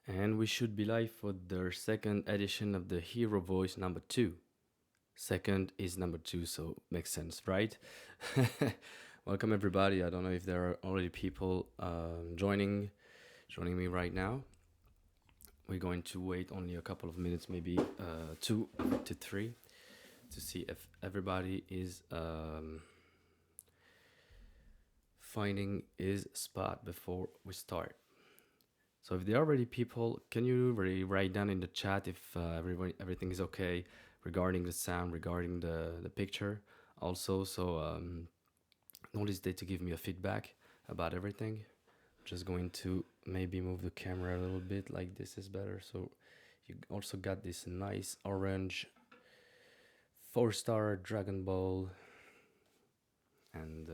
And we should be live for the second edition of the Hero Voice number two. Second is number two, so makes sense, right? Welcome everybody. I don't know if there are already people joining me right now. We're going to wait only a couple of minutes, maybe 2 to 3, to see if everybody is finding his spot before we start. So if there are already people, can you really write down in the chat if everything is okay regarding the sound, regarding the picture, also? So don't hesitate to give me a feedback about everything. Just going to maybe move the camera a little bit, like this is better. So you also got this nice orange 4-star Dragon Ball, and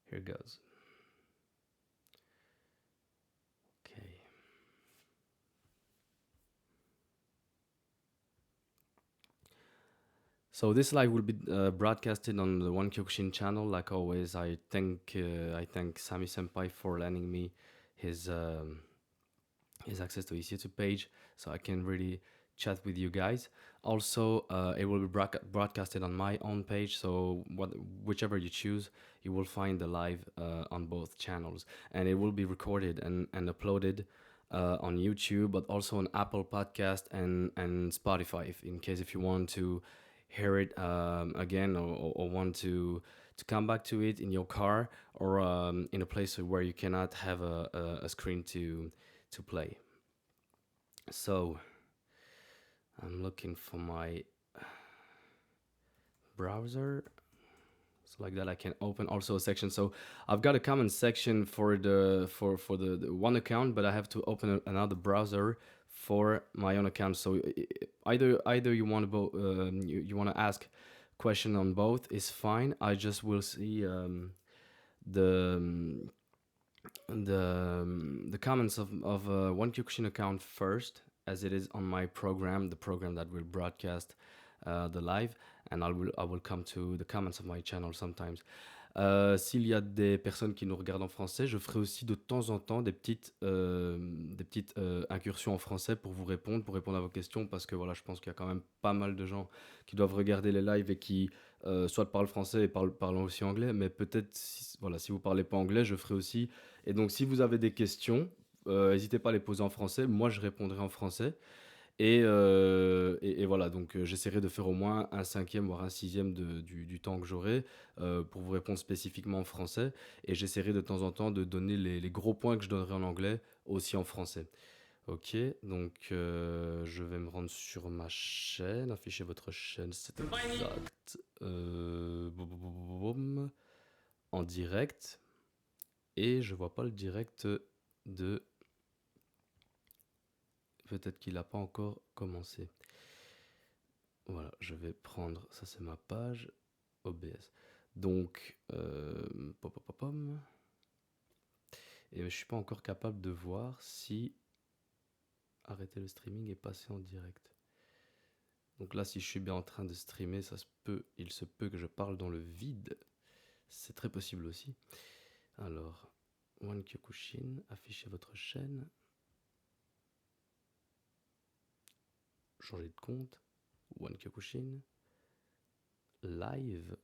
here goes. Okay. So this live will be broadcasted on the One Kyokushin channel. Like always, I thank Sami Senpai for lending me his his access to his YouTube page, so I can really chat with you guys. Also, it will be broadcasted on my own page. So whichever you choose, you will find the live on both channels, and it will be recorded and uploaded on YouTube, but also on Apple Podcast and Spotify. In case if you want to hear it again, or want to come back to it in your car, or in a place where you cannot have a screen to play. So I'm looking for my browser, so like that I can open also a section. So I've got a comment section for the one account, but I have to open another browser for my own account. So either you want to you want to ask question on both is fine. I just will see the the comments of one Kyokushin account first, as it is on my program, the program that will broadcast the live, and I will come to the comments of my channel sometimes. S'il y a des personnes qui nous regardent en français, je ferai aussi de temps en temps des petites incursions en français pour répondre à vos questions, parce que voilà, je pense qu'il y a quand même pas mal de gens qui doivent regarder les lives et qui soit parlent français et parlent aussi anglais, mais peut-être voilà, si vous parlez pas anglais, je ferai aussi. Et donc si vous avez des questions, n'hésitez pas à les poser en français, moi je répondrai en français. Et voilà, donc j'essaierai de faire au moins un cinquième, voire un sixième du temps que j'aurai pour vous répondre spécifiquement en français. Et j'essaierai de temps en temps de donner les gros points que je donnerai en anglais aussi en français. Ok, donc je vais me rendre sur ma chaîne, afficher votre chaîne, c'est exact. En direct. Et je vois pas le direct de... Peut-être qu'il n'a pas encore commencé. Voilà, je vais prendre, ça c'est ma page OBS. Donc, et je suis pas encore capable de voir si arrêter le streaming est passé en direct. Donc là, si je suis bien en train de streamer, il se peut que je parle dans le vide. C'est très possible aussi. Alors, One Kyokushin, affichez votre chaîne. Changer de compte. One Kyokushin. Live.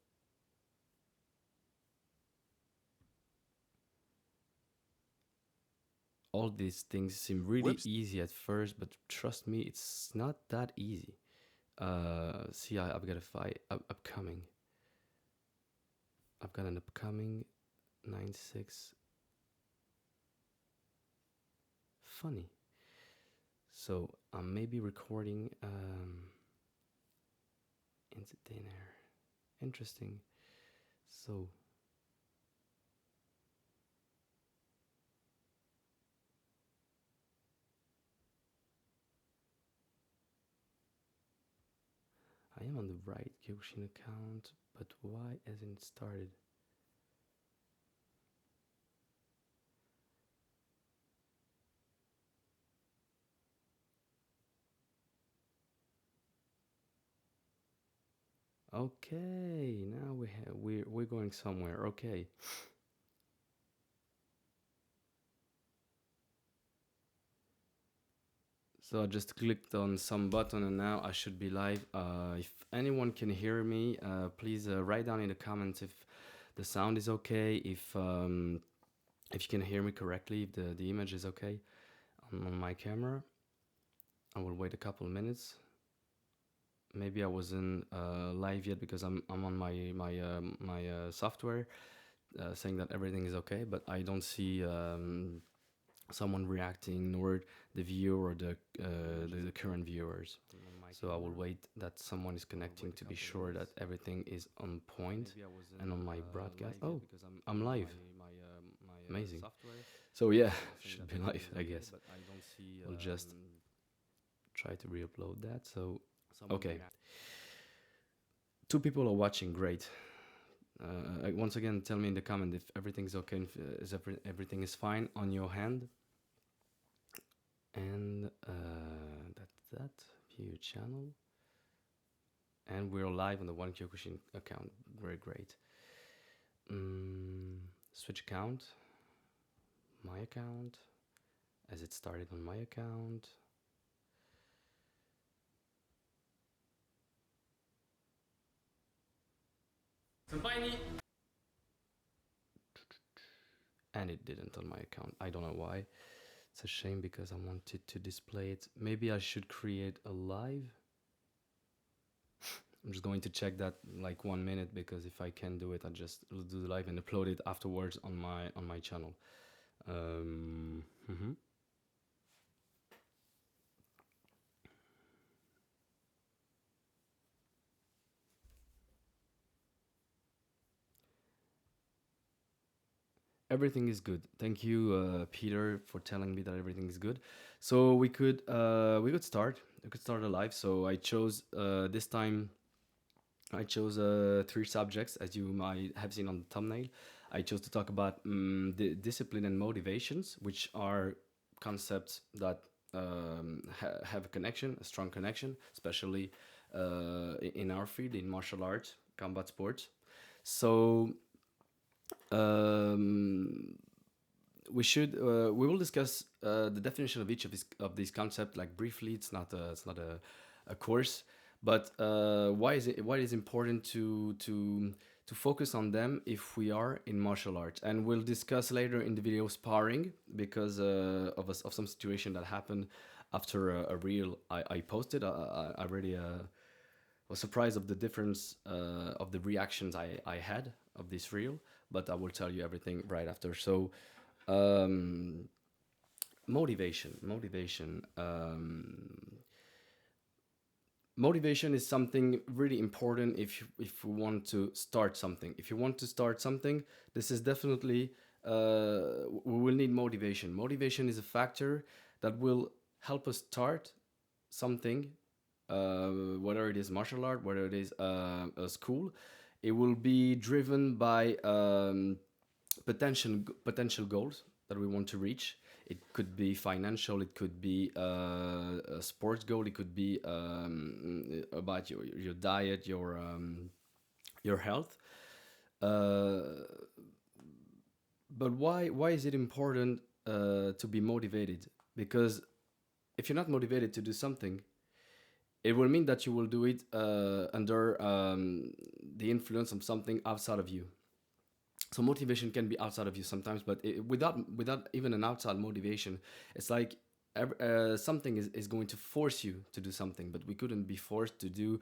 All these things seem really easy at first, but trust me, it's not that easy. See, I've got a fight upcoming. I've got an upcoming 9-6 funny. So I'm maybe recording entertainer. Interesting. So I am on the right Kyokushin account, but why hasn't it started? Okay, now we're going somewhere. Okay. So I just clicked on some button and now I should be live. If anyone can hear me, please write down in the comments if the sound is okay, if you can hear me correctly, if the image is okay on my camera. I will wait a couple of minutes. Maybe I wasn't live yet because I'm on my software saying that everything is okay, but I don't see someone reacting nor the viewer or the current viewers. So I will wait that someone is connecting to be sure that everything is on point and on my broadcast. Oh, I'm live. Amazing. So yeah, should be live, I guess. We'll just try to re-upload that. So okay, two people are watching. Great. Once again, tell me in the comment if everything's okay, if everything is fine on your hand. And that's that. View channel. And we're live on the One Kyokushin account. Very great. Switch account. My account. As it started on my account. And it didn't on my account. I don't know why. It's a shame because I wanted to display it. Maybe I should create a live. I'm just going to check that like 1 minute because if I can do it, I just will do the live and upload it afterwards on my channel. Mhm. Everything is good. Thank you, Peter, for telling me that everything is good. So we could start. We could start a live. So I chose this time. I chose three subjects, as you might have seen on the thumbnail. I chose to talk about the discipline and motivations, which are concepts that have a connection, a strong connection, especially in our field, in martial arts, combat sports. So um, we will discuss the definition of each of these concepts like briefly. It's not a course, but why is important to focus on them if we are in martial arts, and we'll discuss later in the video sparring because of some situation that happened after a reel I posted. I really was surprised of the difference of the reactions I had of this reel, but I will tell you everything right after. So um, motivation is something really important if we want to start something. If you want to start something, this is definitely we will need motivation. Motivation is a factor that will help us start something, whether it is martial art, whether it is a school. It will be driven by potential goals that we want to reach. It could be financial, it could be a sports goal, it could be about your diet, your health. Uh, but why is it important to be motivated? Because if you're not motivated to do something, it will mean that you will do it under the influence of something outside of you. So motivation can be outside of you sometimes, but without even an outside motivation, it's like something is going to force you to do something. But we could be forced to do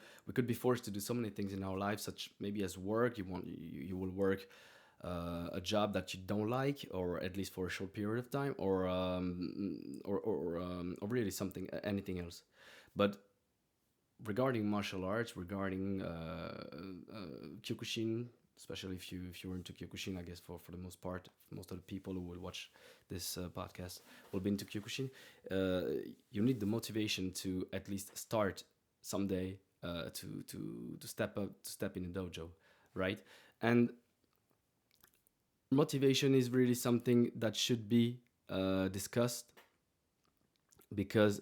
so many things in our lives, such maybe as work. You will work a job that you don't like, or at least for a short period of time, or really something, anything else. But regarding martial arts, regarding Kyokushin, especially if you're into Kyokushin, I guess for the most part, most of the people who will watch this podcast will be into Kyokushin. You need the motivation to at least start someday to step up, to step in the dojo, right? And motivation is really something that should be discussed because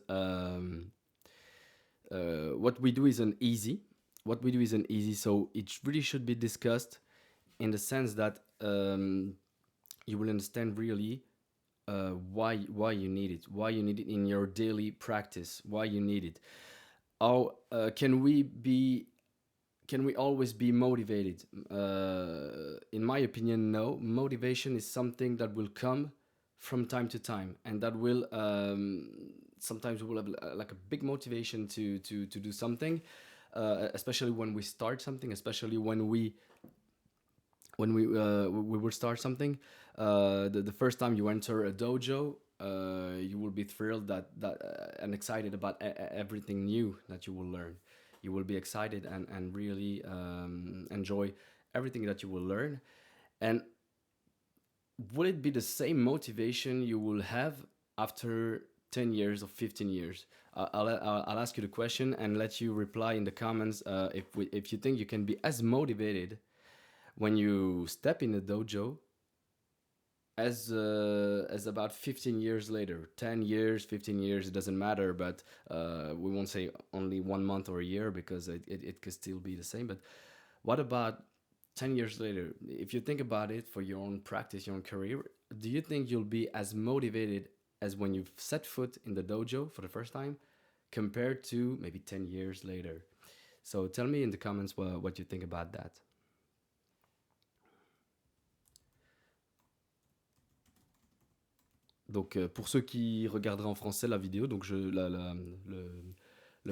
what we do isn't easy. What we do isn't easy, so it really should be discussed in the sense that you will understand really why you need it, why you need it in your daily practice, why you need it. How can we always be motivated? In my opinion, no. Motivation is something that will come from time to time, and that will sometimes we will have like a big motivation to do something, especially when we start something, especially when we will start something. The first time you enter a dojo, you will be thrilled and excited about everything new that you will learn. You will be excited and really enjoy everything that you will learn. And would it be the same motivation you will have after 10 years or 15 years? I'll ask you the question and let you reply in the comments, if you think you can be as motivated when you step in the dojo as about 15 years later. 10 years, 15 years, it doesn't matter, but we won't say only 1 month or a year, because it could still be the same. But what about 10 years later? If you think about it for your own practice, your own career, do you think you'll be as motivated as when you've set foot in the dojo for the first time, compared to maybe 10 years later? So tell me in the comments what you think about that. Donc, pour ceux qui regarderaient en français la vidéo, donc le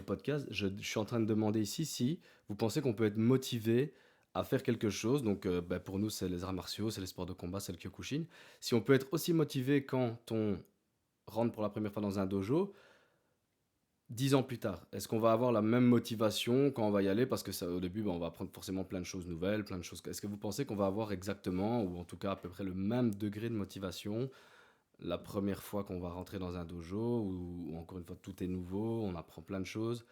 podcast, je suis en train de demander ici si vous pensez qu'on peut être motivé à faire quelque chose. Donc, bah, pour nous, c'est les arts martiaux, c'est les sports de combat, c'est le Kyokushin. Si on peut être aussi motivé quand on rentre pour la première fois dans un dojo, 10 ans plus tard, est-ce qu'on va avoir la même motivation quand on va y aller? Parce que ça, au début, bah, on va apprendre forcément plein de choses nouvelles, plein de choses. Est-ce que vous pensez qu'on va avoir exactement, ou en tout cas à peu près le même degré de motivation la première fois qu'on va rentrer dans un dojo, ou encore une fois tout est nouveau, on apprend plein de choses,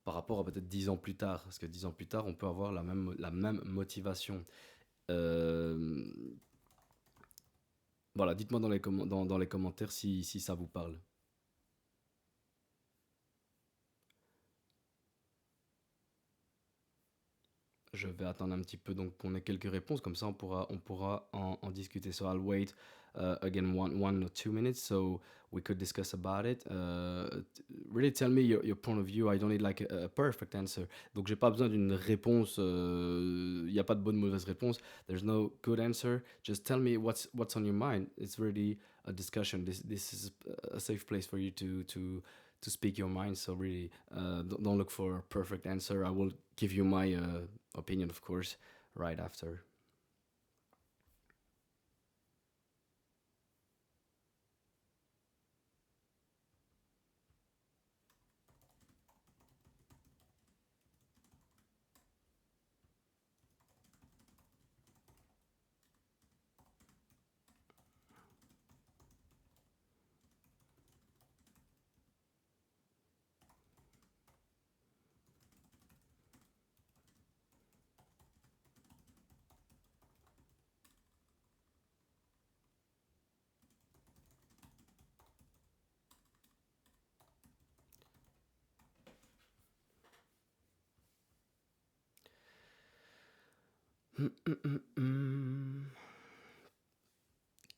par rapport à peut-être 10 ans plus tard? Parce que 10 ans plus tard, on peut avoir la même motivation. Euh, voilà, dites-moi dans les commentaires si ça vous parle. Je vais attendre un petit peu donc qu'on ait quelques réponses, comme ça on pourra en discuter. So I'll wait again 1 or 2 minutes so we could discuss about it. Really tell me your point of view. I don't need like a perfect answer. Donc j'ai pas besoin d'une réponse. Il n'y a pas de bonne ou mauvaise réponse. There's no good answer. Just tell me what's on your mind. It's really a discussion. This is a safe place for you to speak your mind. So really, don't look for a perfect answer. I will give you my opinion, of course, right after.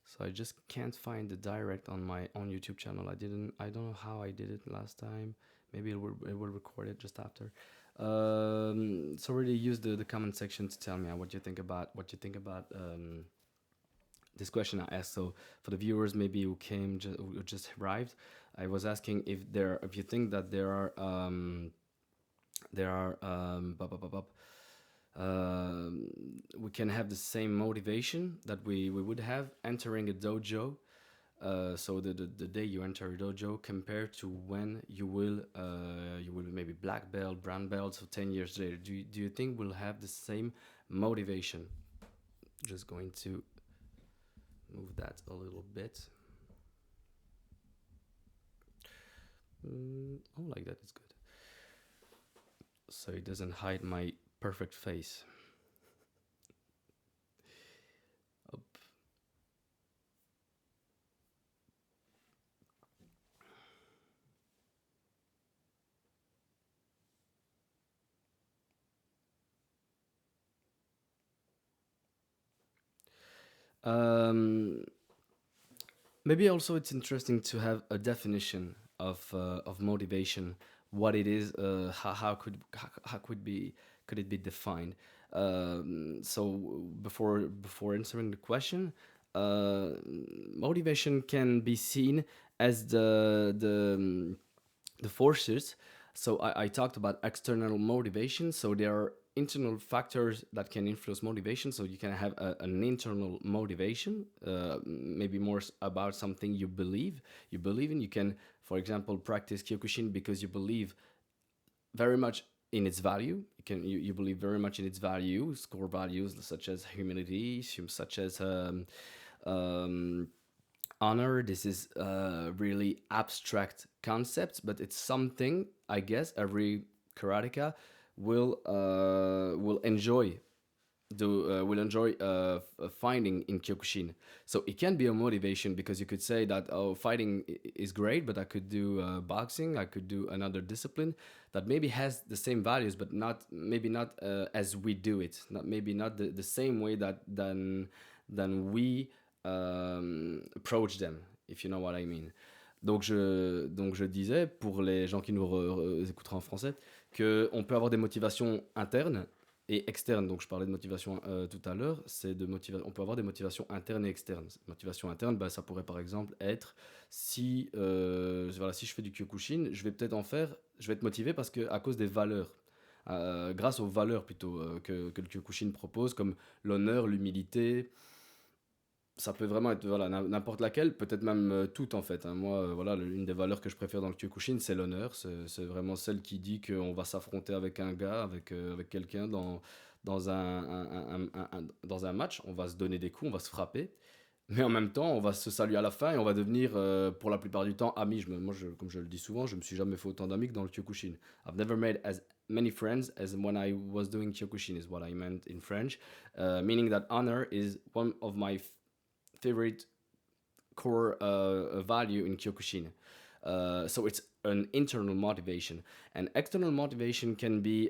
So I just can't find the direct on my own YouTube channel. I don't know how I did it last time. Maybe it will record it just after. So really use the comment section to tell me what you think about this question I asked. So for the viewers maybe who just arrived, I was asking if you think that there are we can have the same motivation that we would have entering a dojo. So the day you enter a dojo compared to when you will maybe black belt, brown belt, so 10 years later, do you think we'll have the same motivation? Just going to move that a little bit. Oh, like that is good, so it doesn't hide my perfect face. Up. Um, Maybe also it's interesting to have a definition of motivation, what it is, how could it be defined? So before answering the question, motivation can be seen as the forces. So I talked about external motivation. So there are internal factors that can influence motivation. So you can have an internal motivation, maybe more about something you believe in. You can, for example, practice Kyokushin because you believe very much in its value. You believe very much in its values, core values such as humility, such as um, honor. This is really abstract concepts, but it's something I guess every karateka will enjoy will enjoy finding in Kyokushin. So it can be a motivation because you could say that, oh, fighting is great, but I could do boxing, I could do another discipline that maybe has the same values, but not maybe not as we do it, not maybe not the same way that than we approach them, if you know what I mean. Donc je disais, pour les gens qui nous écouteraient en français, qu'on peut avoir des motivations internes et externes. Donc je parlais de motivation tout à l'heure, on peut avoir des motivations internes et externes. Motivation interne, bah, ça pourrait par exemple être si, voilà, si je fais du Kyokushin, je vais peut-être en faire, je vais être motivé parce que à cause des valeurs. Grâce aux valeurs plutôt que le Kyokushin propose, comme l'honneur, l'humilité, ça peut vraiment être voilà, n'importe laquelle, peut-être même toute en fait, hein. Moi, voilà, une des valeurs que je préfère dans le Kyokushin, c'est l'honneur. C'est vraiment celle qui dit qu'on va s'affronter avec un gars, avec quelqu'un dans dans un match. On va se donner des coups, on va se frapper. Mais en même temps, on va se saluer à la fin et on va devenir, pour la plupart du temps, amis. Comme je le dis souvent, je me suis jamais fait autant d'amis que dans le Kyokushin. I've never made as many friends as when I was doing Kyokushin, is what I meant in French. Meaning that honor is one of my favorite core value in Kyokushin. So it's an internal motivation, and external motivation can be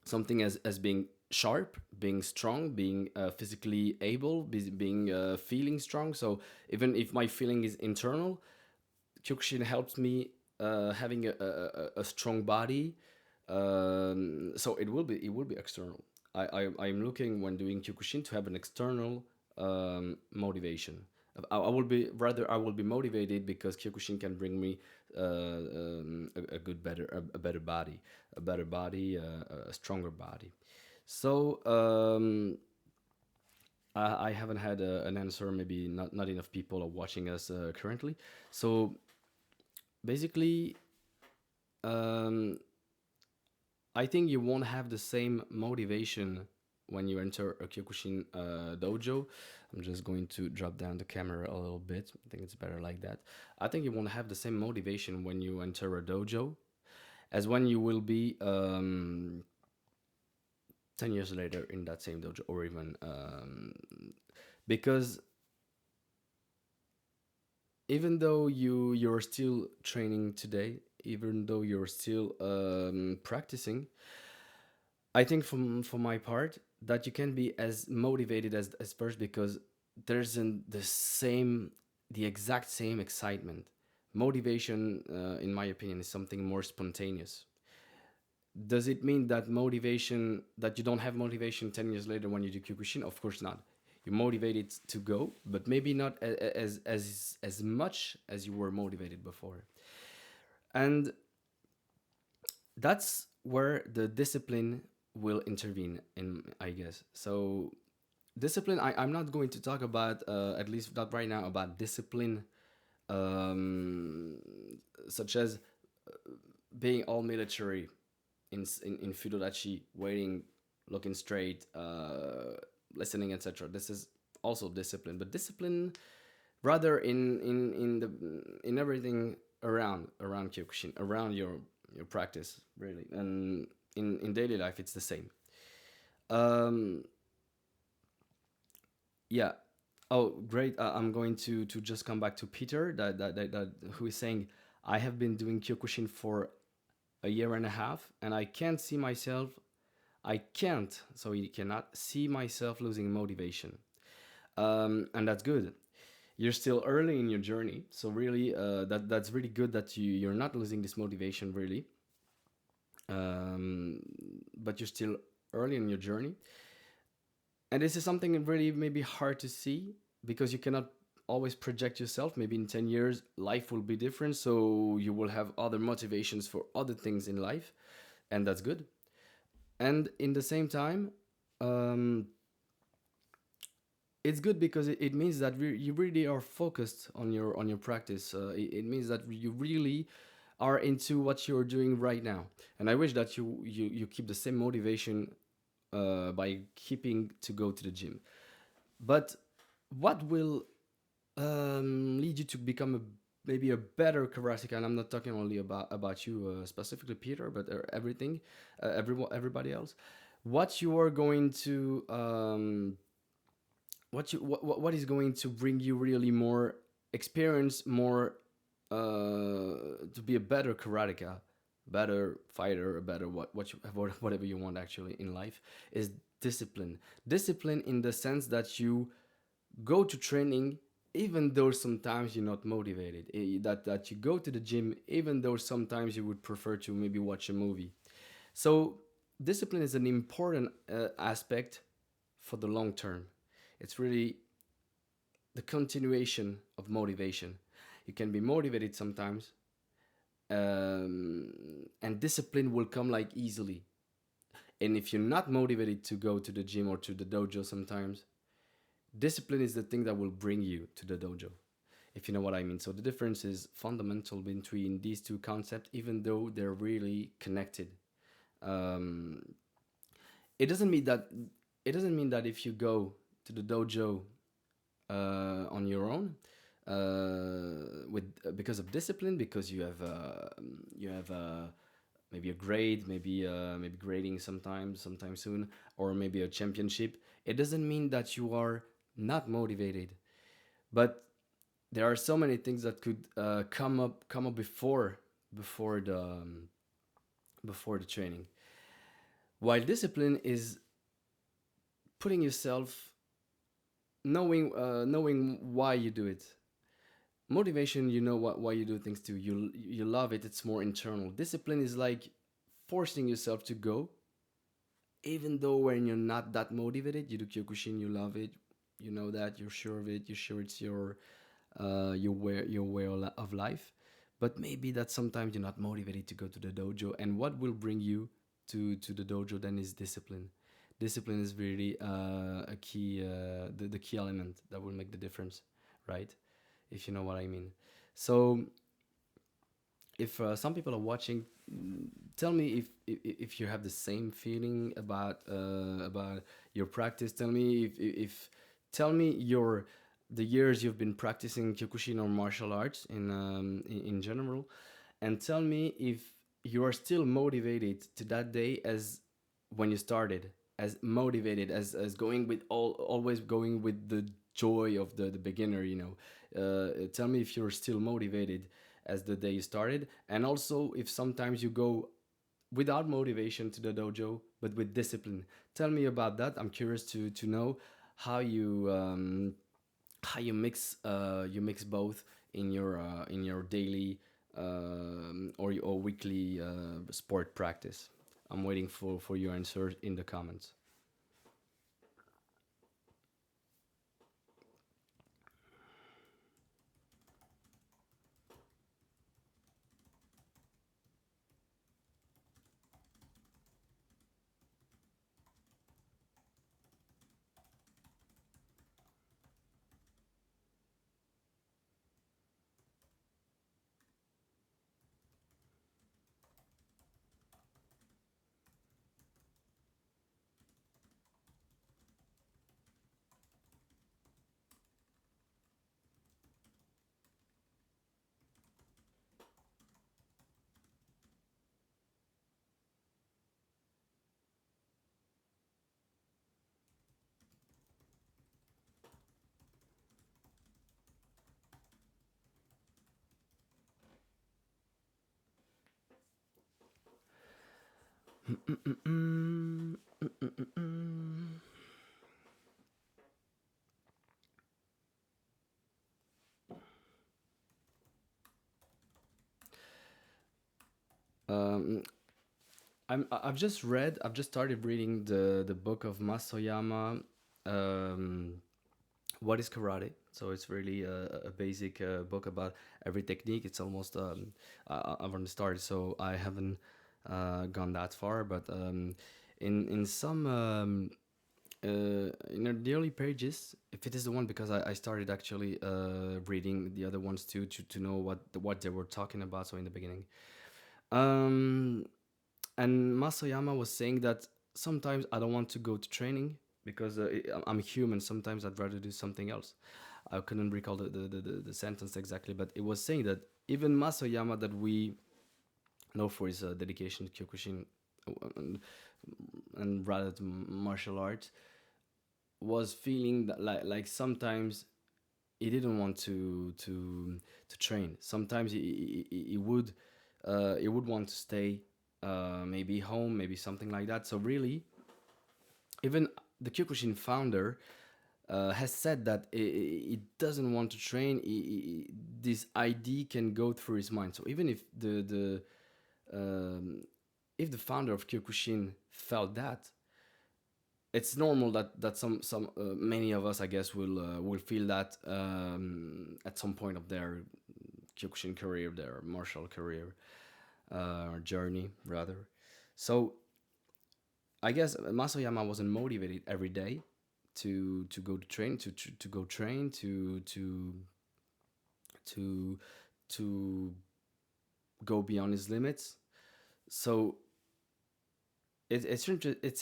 something as being sharp, being strong, being physically able, being feeling strong. So even if my feeling is internal, Kyokushin helps me having a strong body. So it will be external. I'm looking when doing Kyokushin to have an external motivation. I will be rather I will be motivated because Kyokushin can bring me a good better a better body, a stronger body. So I haven't had an answer. Maybe not enough people are watching us currently. So basically, um, I think you won't have the same motivation when you enter a Kyokushin dojo. I'm just going to drop down the camera a little bit. I think it's better like that. I think you won't have the same motivation when you enter a dojo as when you will be 10 years later in that same dojo, or even because even though you're still training today, even though you're still practicing, I think for my part that you can be as motivated as first because there's the exact same excitement. Motivation, in my opinion, is something more spontaneous. Does it mean that you don't have motivation 10 years later when you do Kyokushin? Of course not. You're motivated to go, but maybe not as much as you were motivated before. And that's where the discipline will intervene in, I guess. So discipline, I'm not going to talk about at least not right now about discipline um, such as being all military in Fudodachi, waiting, looking straight, listening, etc. This is also discipline, but discipline rather in everything around Kyokushin, around your practice, really, and in daily life it's the same. Um, yeah. Oh, great. I'm going to just come back to Peter that who is saying I have been doing Kyokushin for a year and a half, and I can't see myself. I can't, so you cannot see myself losing motivation, and that's good. You're still early in your journey, so really, that's really good that you're not losing this motivation really, um, but you're still early in your journey. And this is something really maybe hard to see because you cannot always project yourself. Maybe in 10 years life will be different, so you will have other motivations for other things in life, and that's good. And in the same time, um, it's good because it means that you really are focused on your practice. It means that you really are into what you're doing right now. And I wish that you keep the same motivation by keeping to go to the gym. But what will lead you to become a maybe a better karateka? And I'm not talking only about you specifically, Peter, but everything, everybody else. What you are going to what is going to bring you really more experience, more to be a better karateka, better fighter, a better whatever you want actually in life is discipline. Discipline in the sense that you go to training even though sometimes you're not motivated. That you go to the gym even though sometimes you would prefer to maybe watch a movie. So discipline is an important aspect for the long term. It's really the continuation of motivation. You can be motivated sometimes, and discipline will come like easily. And if you're not motivated to go to the gym or to the dojo sometimes, discipline is the thing that will bring you to the dojo, if you know what I mean. So the difference is fundamental between these two concepts, even though they're really connected. Um, it doesn't mean that if you go to the dojo on your own with because of discipline, because you have maybe a grade, maybe grading sometime soon, or maybe a championship. It doesn't mean that you are not motivated, but there are so many things that could come up before the training. While discipline is putting yourself, knowing why you do it. Motivation, you know why you do things too. You love it. It's more internal. Discipline is like forcing yourself to go, even though when you're not that motivated. You do Kyokushin, you love it. You know that, you're sure of it. You're sure it's your way of life. But maybe that sometimes you're not motivated to go to the dojo. And what will bring you to the dojo then is discipline. Discipline is really a key, the key element that will make the difference, right? If you know what I mean. So if some people are watching, tell me if you have the same feeling about your practice. Tell me if tell me your the years you've been practicing Kyokushin or martial arts in general, and tell me if you are still motivated to that day as when you started, as motivated as going with always going with the joy of the beginner. Tell me if you're still motivated as the day you started, and also if sometimes you go without motivation to the dojo but with discipline. Tell me about that. I'm curious to know how you mix both in your daily or weekly sport practice. I'm waiting for your answer in the comments. I've just started reading the book of Masoyama. Um, what is karate? So it's really a basic book about every technique. It's almost I've only started, so I haven't gone that far. But in some the early pages, if it is the one, because I started actually reading the other ones too to know what they were talking about. So in the beginning, um, and Masoyama was saying that sometimes I don't want to go to training because I'm human. Sometimes I'd rather do something else. I couldn't recall the sentence exactly, but it was saying that even Masoyama, that we know for his dedication to Kyokushin, and, and rather to martial arts, was feeling that like sometimes he didn't want to train. Sometimes he would want to stay, maybe home, maybe something like that. So really, even the Kyokushin founder has said that he doesn't want to train. This idea can go through his mind. So even if the founder of Kyokushin felt that, it's normal that some many of us, I guess, will feel that at some point of their Kyokushin career, their martial career, journey rather. So I guess Masoyama wasn't motivated every day to go to train, to go train, to to go beyond his limits. So it's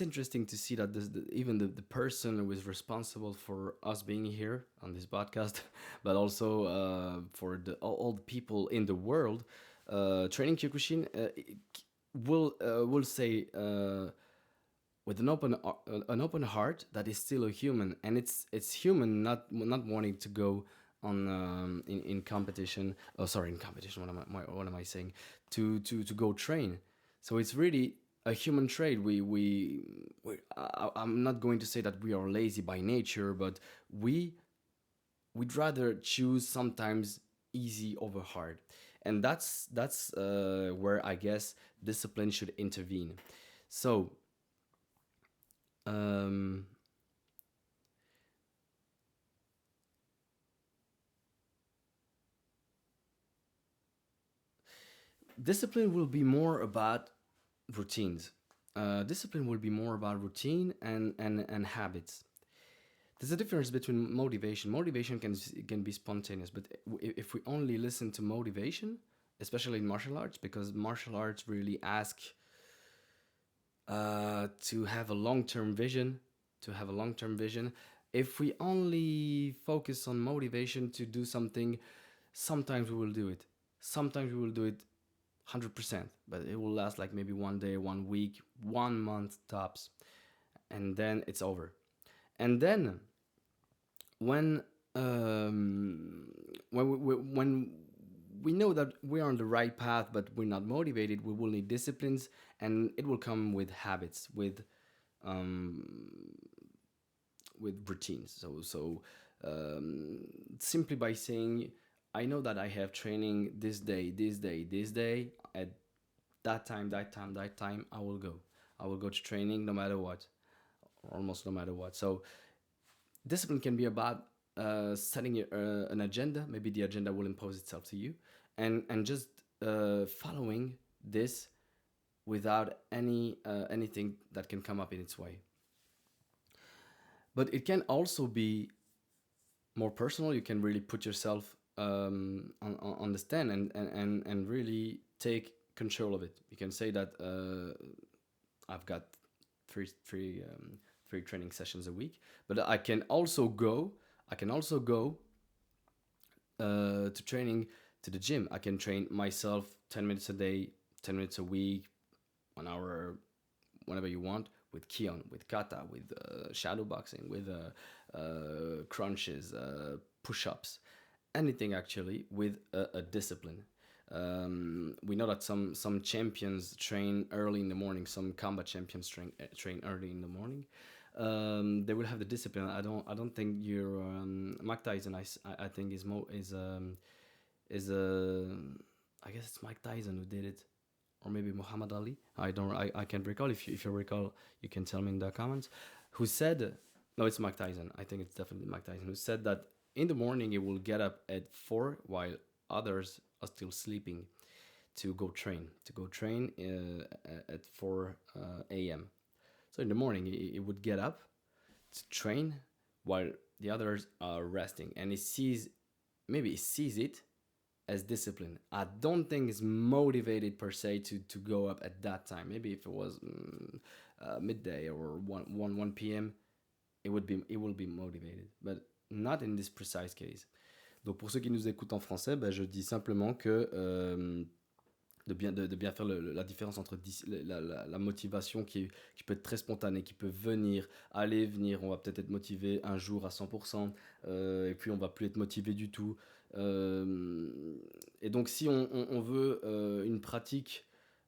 interesting to see that even the person who is responsible for us being here on this podcast, but also for all the people in the world training Kyokushin, will say with an open heart that is still a human, and it's human not wanting to go on in competition. Oh, sorry, in competition. What am I saying? To go train. So it's really a human trait. I'm not going to say that we are lazy by nature, but we we'd rather choose sometimes easy over hard, and that's where I guess discipline should intervene. So um, discipline will be more about routines. Discipline will be more about routine and habits. There's a difference between motivation. Motivation can be spontaneous, but if we only listen to motivation, especially in martial arts, because martial arts really ask to have a long term vision, to have a long term vision. If we only focus on motivation to do something, sometimes we will do it. Sometimes we will do it 100%, but it will last like maybe one day, 1 week, 1 month tops, and then it's over. And then when when we know that we're on the right path, but we're not motivated, we will need disciplines, and it will come with habits, um, with routines. Simply by saying, I know that I have training this day, this day, this day, at that time, that time, that time, I will go. I will go to training no matter what, almost no matter what. So discipline can be about setting an agenda. Maybe the agenda will impose itself to you, and just following this without anything that can come up in its way. But it can also be more personal. You can really put yourself on the stand and really take control of it. You can say that I've got three three training sessions a week, but I can also go to training to the gym. I can train myself 10 minutes a day, 10 minutes a week, 1 hour, whenever you want, with Kion, with Kata, with shadow boxing, with crunches, push-ups, anything actually with a discipline. We know that some champions train early in the morning. Some combat champions train early in the morning. They will have the discipline. I don't think your Mike Tyson. I think is I guess it's Mike Tyson who did it. or maybe Muhammad Ali. I can't recall. If you recall, you can tell me in the comments. Who said? No, it's Mike Tyson. I think it's definitely Mike Tyson who said that in the morning he will get up at 4 while others are still sleeping to go train at 4 a.m. So in the morning he would get up to train while the others are resting, and he sees it as discipline. I don't think it's motivated per se to go up at that time. Maybe if it was midday or 1 p.m., it will be motivated, but not in this precise case. Donc pour ceux qui nous écoutent en français, ben, je dis simplement que de bien faire la différence entre la motivation qui peut être très spontanée, qui peut venir, aller, venir. On va peut-être être motivé un jour à 100%, et puis on va plus être motivé du tout. Et donc si on veut une pratique,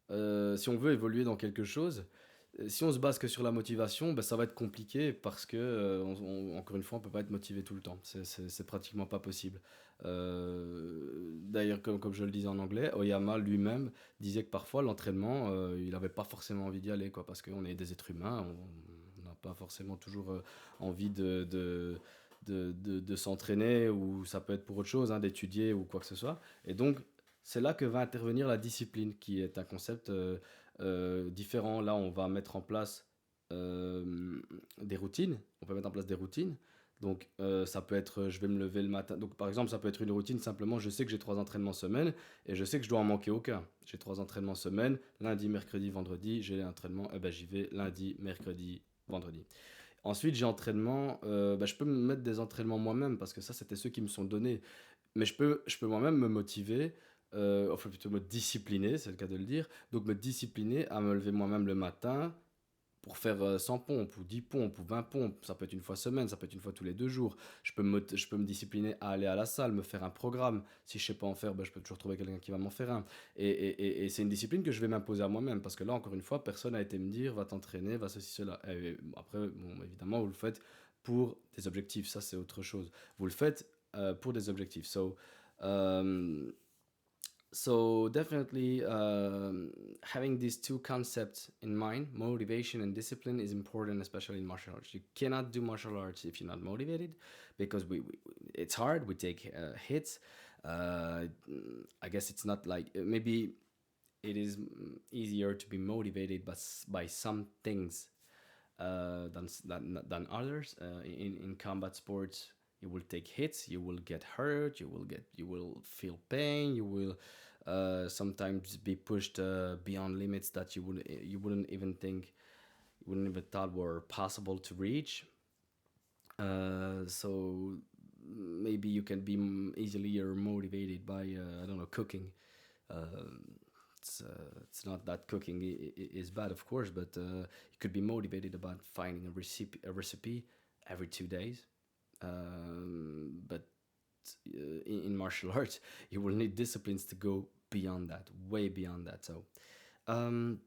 si on veut évoluer dans quelque chose, si on se base que sur la motivation, ben, ça va être compliqué parce que, encore une fois, on peut pas être motivé tout le temps. C'est pratiquement pas possible. D'ailleurs, comme je le disais en anglais, Oyama lui-même disait que parfois l'entraînement, il n'avait pas forcément envie d'y aller, quoi, parce qu'on est des êtres humains, on n'a pas forcément toujours envie de s'entraîner, ou ça peut être pour autre chose, hein, d'étudier ou quoi que ce soit. Et donc, c'est là que va intervenir la discipline, qui est un concept différents. Là, on va mettre en place des routines. On peut mettre en place des routines. Donc, ça peut être, je vais me lever le matin. Donc, par exemple, ça peut être une routine simplement, je sais que j'ai 3 entraînements semaine et je sais que je dois en manquer aucun. J'ai 3 entraînements semaine, lundi, mercredi, vendredi, j'ai l'entraînement, et ben j'y vais lundi, mercredi, vendredi. Ensuite, j'ai entraînement, ben, je peux me mettre des entraînements moi-même parce que ça, c'était ceux qui me sont donnés. Mais je peux moi-même me motiver, enfin plutôt me discipliner, c'est le cas de le dire. Donc me discipliner à me lever moi-même le matin pour faire 100 pompes ou 10 pompes ou 20 pompes. Ça peut être une fois semaine, ça peut être une fois tous les 2 jours. Je peux me discipliner à aller à la salle, me faire un programme. Si je sais pas en faire, ben, je peux toujours trouver quelqu'un qui va m'en faire un. Et c'est une discipline que je vais m'imposer à moi-même parce que là, encore une fois, personne n'a été me dire va t'entraîner, va ceci, cela. Et après, bon, évidemment, vous le faites pour des objectifs, ça c'est autre chose. Vous le faites pour des objectifs. Um, so definitely having these two concepts in mind, motivation and discipline, is important, especially in martial arts. You cannot do martial arts if you're not motivated, because it's hard. We take hits. uh, I guess it's not like, maybe it is easier to be motivated by some things than others. In combat sports, you will take hits, you will get hurt, you will feel pain, you will sometimes be pushed beyond limits that you wouldn't even think, you wouldn't even thought were possible to reach. So maybe you can be easily or motivated by I don't know, cooking. Um, it's not that cooking is bad, of course, but you could be motivated about finding a recipe every 2 days. But in martial arts, you will need disciplines to go beyond that, way beyond that. So um,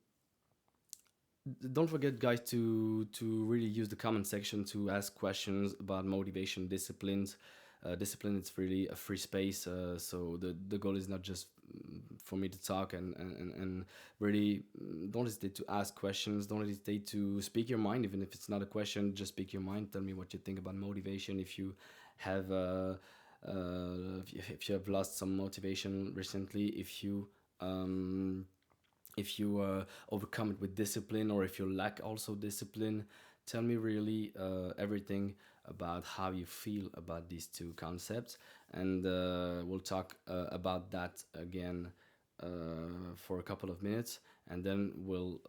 don't forget, guys, to really use the comment section to ask questions about motivation, disciplines. Discipline, it's really a free space, so the goal is not just for me to talk, and really, don't hesitate to ask questions, don't hesitate to speak your mind, even if it's not a question, just speak your mind. Tell me what you think about motivation. If you have if you have lost some motivation recently, if you overcome it with discipline, or if you lack also discipline. Tell me really everything about how you feel about these two concepts, and we'll talk about that again for a couple of minutes, and then we'll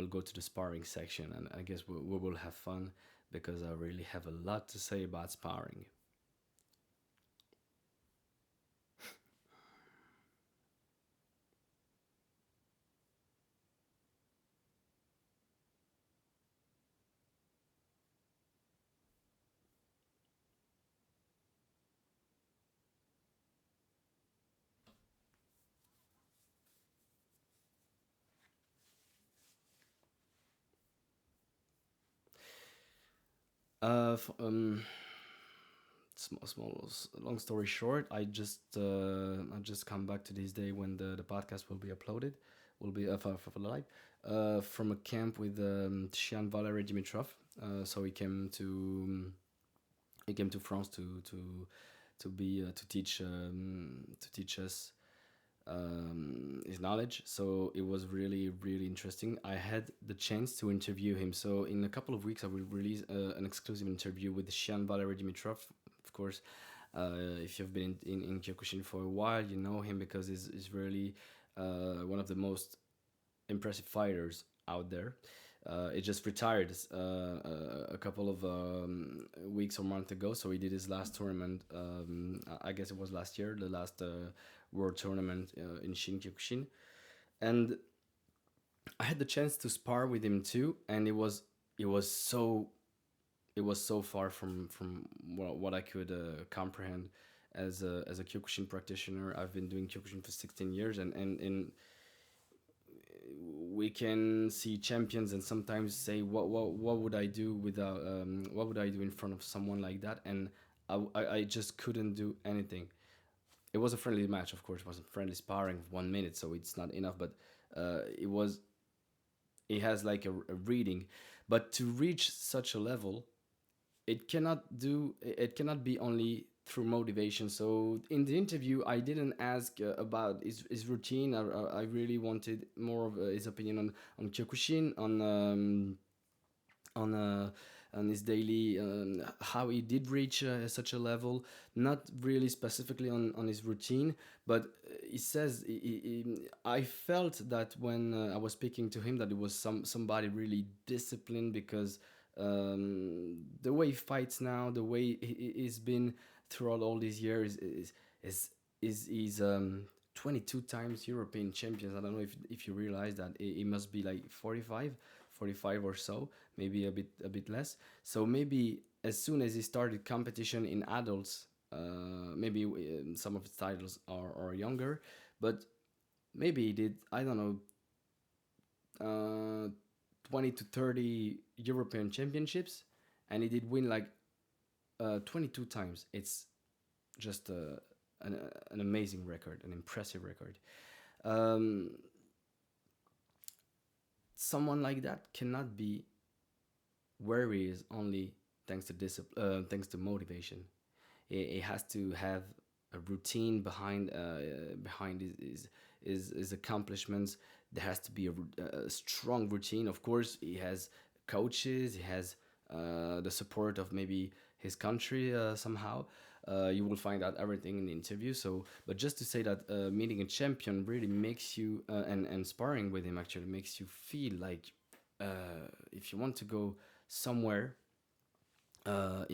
go to the sparring section, and I guess we will have fun, because I really have a lot to say about sparring. Uh, f- um, long story short, I just come back to this day when the podcast will be uploaded. will be for the live from a camp with Shian Valery Dimitrov. So he came to France to teach us his knowledge. So it was really really interesting. I had the chance to interview him. So in a couple of weeks, I will release an exclusive interview with Shian Valery Dimitrov. Of course, if you've been in Kyokushin for a while, you know him because he's really one of the most impressive fighters out there. He just retired a couple of weeks or months ago, so he did his last tournament. I guess it was last year, the last world tournament in Shinkyukushin, and I had the chance to spar with him too, and it was so it was so far from what I could comprehend as a Kyokushin practitioner. I've been doing Kyokushin for 16 years, and we can see champions and sometimes say what would I do without what would I do in front of someone like that, and I just couldn't do anything. It was a friendly match, of course. It was a friendly sparring of 1 minute, so it's not enough, but it has like a reading. But to reach such a level, it cannot be only through motivation. So in the interview, I didn't ask about his routine. I really wanted more of his opinion on Kyokushin, on on his daily how he did reach such a level, not really specifically on his routine, but he says I felt that when I was speaking to him that it was somebody really disciplined, because the way he fights now, the way he's been throughout all these years is is 22 times European champions. I don't know if you realize that it must be like 45 or so, maybe a bit less. So maybe as soon as he started competition in adults, maybe some of his titles are younger, but maybe he did, I don't know, 20 to 30 European championships, and he did win like 22 times. It's just an amazing record, an impressive record. Um, Someone like that cannot be where he is only thanks to thanks to motivation. It has to have a routine behind his accomplishments. There has to be a strong routine. Of course, he has coaches. He has the support of maybe his country somehow. You will find out everything in the interview. So, but just to say that meeting a champion really makes you and sparring with him actually makes you feel like if you want to go somewhere, uh,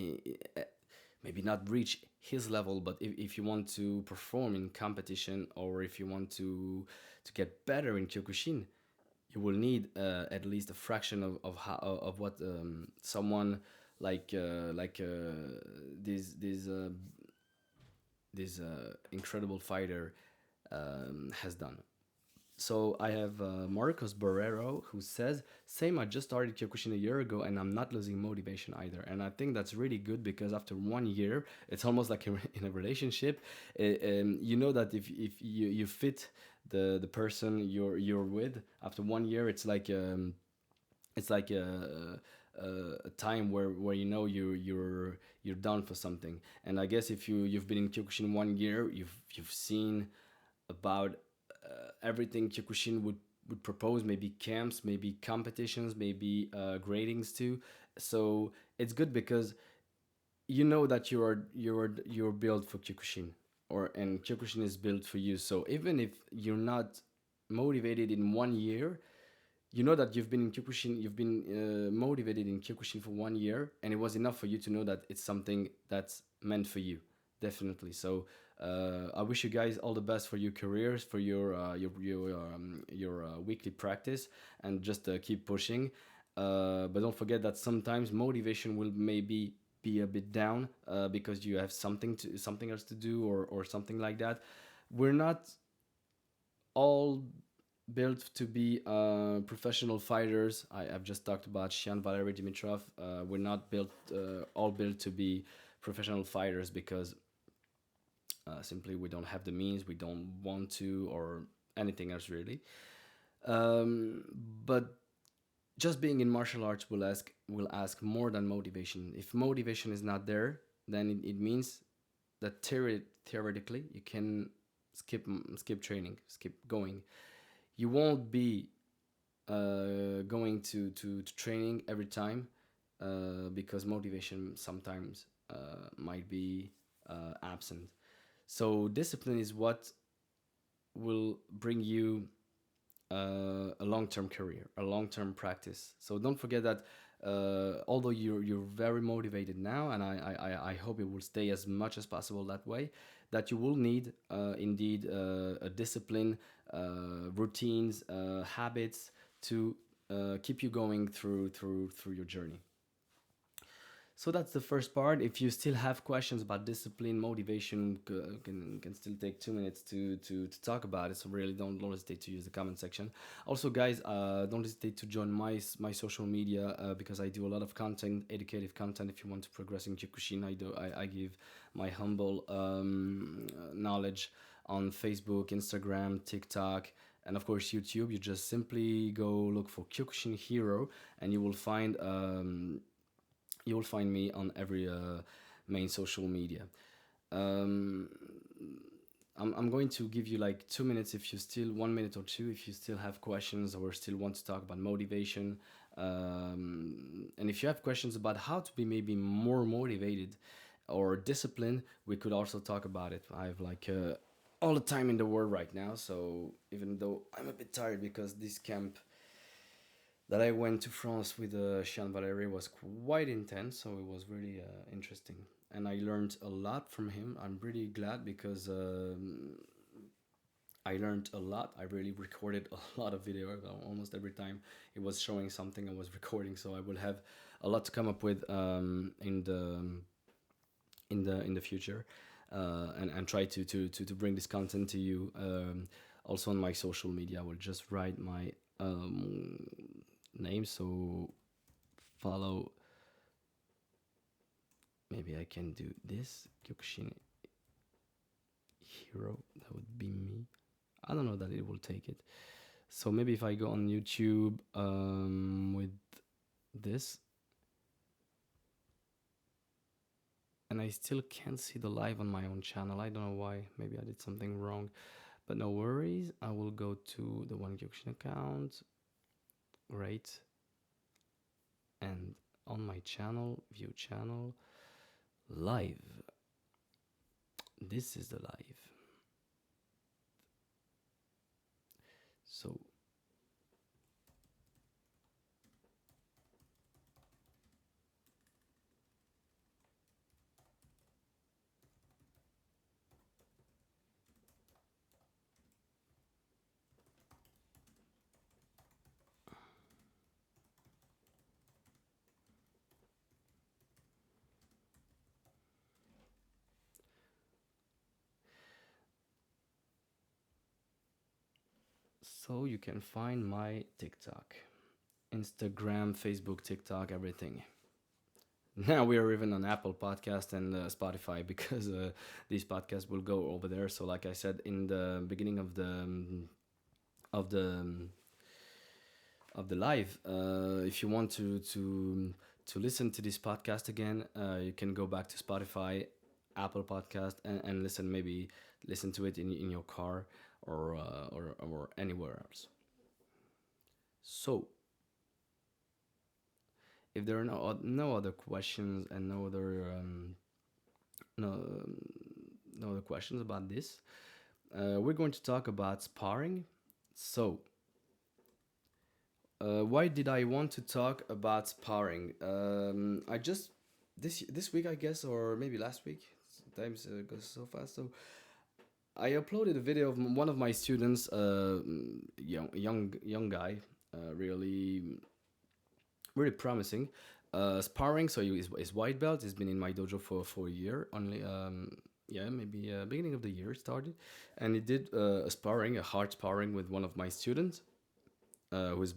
maybe not reach his level, but if you want to perform in competition, or if you want to get better in Kyokushin, you will need at least a fraction of what someone like this incredible fighter has done. So I have Marcos Barrero who says, "Same. I just started Kyokushin a year ago, and I'm not losing motivation either." And I think that's really good, because after 1 year, it's almost like in a relationship. You know that if you fit the person you're with after 1 year, it's like a time where you know you're done for something. And I guess if you've been in Kyokushin 1 year, you've seen about everything Kyokushin would propose, maybe camps, maybe competitions, maybe gradings too. So it's good because you know that you're built for Kyokushin, or and Kyokushin is built for you. So even if you're not motivated in 1 year, you know that you've been in Kyokushin, you've been motivated in Kyokushin for 1 year, and it was enough for you to know that it's something that's meant for you, definitely. So I wish you guys all the best for your careers, for your weekly practice, and just keep pushing. But don't forget that sometimes motivation will maybe be a bit down because you have something else to do, or something like that. We're not all built to be professional fighters. I've just talked about Shian Valery Dimitrov. We're not built all built to be professional fighters because simply we don't have the means, we don't want to, or anything else really. Um, but just being in martial arts will ask more than motivation. If motivation is not there, then it means that theoretically you can skip training, skip going. You won't be going to training every time because motivation sometimes might be absent. So discipline is what will bring you a long-term career, a long-term practice. So don't forget that although you're very motivated now, and I hope it will stay as much as possible that way, that you will need indeed a discipline, routines, habits to keep you going through your journey. So that's the first part. If you still have questions about discipline, motivation, can still take 2 minutes to talk about it. So really, don't hesitate to use the comment section. Also, guys, don't hesitate to join my social media because I do a lot of content, educative content. If you want to progress in Kyokushin, I give my humble knowledge on Facebook, Instagram, TikTok, and of course YouTube. You just simply go look for Kyokushin Hero, and you will find me on every main social media. Um, I'm going to give you like 2 minutes if you still 1 minute or two if you still have questions or still want to talk about motivation. And if you have questions about how to be maybe more motivated or disciplined, we could also talk about it. I have like all the time in the world right now, so even though I'm a bit tired because this camp that I went to France with Sean Valery was quite intense, so it was really interesting. And I learned a lot from him. I'm really glad because I learned a lot. I really recorded a lot of video. Almost every time it was showing something, I was recording, so I will have a lot to come up with in the future, and try to bring this content to you. Also on my social media, I will just write my name, so follow. Maybe I can do this Kyokushin Hero. That would be me. I don't know that it will take it. So maybe if I go on YouTube with this, and I still can't see the live on my own channel. I don't know why. Maybe I did something wrong, but no worries. I will go to the One Kyokushin account. Great. And on my channel, view channel, live. This is the live. So so you can find my TikTok, Instagram, Facebook, TikTok, everything. Now we are even on Apple Podcast and Spotify because these podcasts will go over there. So, like I said in the beginning of the um, of the live, if you want to listen to this podcast again, you can go back to Spotify, Apple Podcast, and listen to it in your car or anywhere else. So, if there are no other questions and no no other questions about this, we're going to talk about sparring. So, why did I want to talk about sparring? I just this week, I guess, or maybe last week. Sometimes it goes so fast. So I uploaded a video of one of my students, young guy, really really promising. Sparring, so is white belt. He's been in my dojo for a year only. Yeah, maybe beginning of the year started, and he did a sparring, a hard sparring with one of my students, who's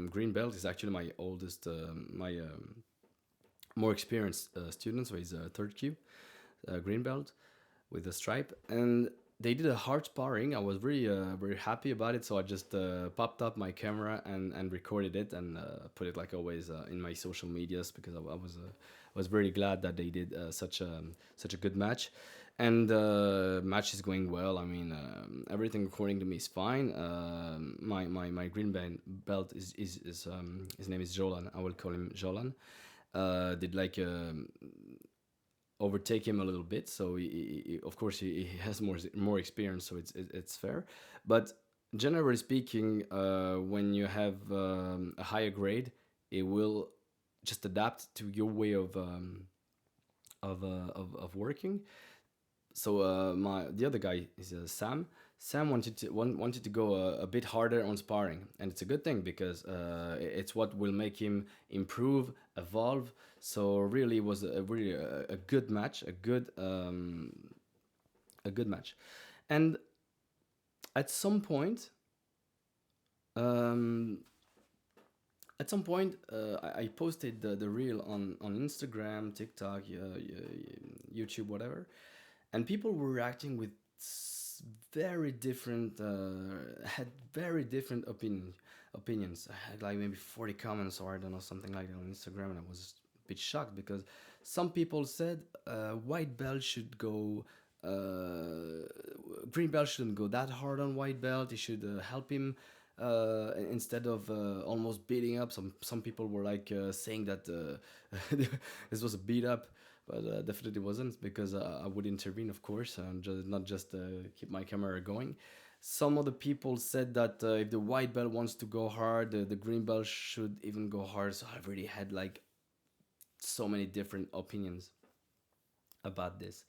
green belt. Is actually my oldest, my more experienced student. So he's a third Q, green belt with a stripe, and they did a hard sparring. I was very very happy about it, so I just popped up my camera and recorded it and put it like always in my social medias because I was very glad that they did such a good match, and match is going well. I mean, everything according to me is fine. My belt is his name is Jolan. I will call him Jolan. Did like overtake him a little bit. So of course he has more experience, so it's fair. But generally speaking, when you have a higher grade, it will just adapt to your way of working. So my the other guy is Sam. Sam wanted to go a bit harder on sparring, and it's a good thing because it's what will make him improve, evolve. So really, it was really a good match, a good match, and at some point, um, I posted the reel on Instagram, TikTok, YouTube, whatever, and people were reacting with very different had very different opinions. I had like maybe 40 comments or I don't know, something like that on Instagram, and I was a bit shocked because some people said white belt should go green belt shouldn't go that hard on white belt. It should help him instead of almost beating up. Some people were like saying that this was a beat up, but definitely wasn't because I would intervene, of course, and not just keep my camera going. Some of the people said that if the white belt wants to go hard, the green belt should even go hard. So I've already had like so many different opinions about this,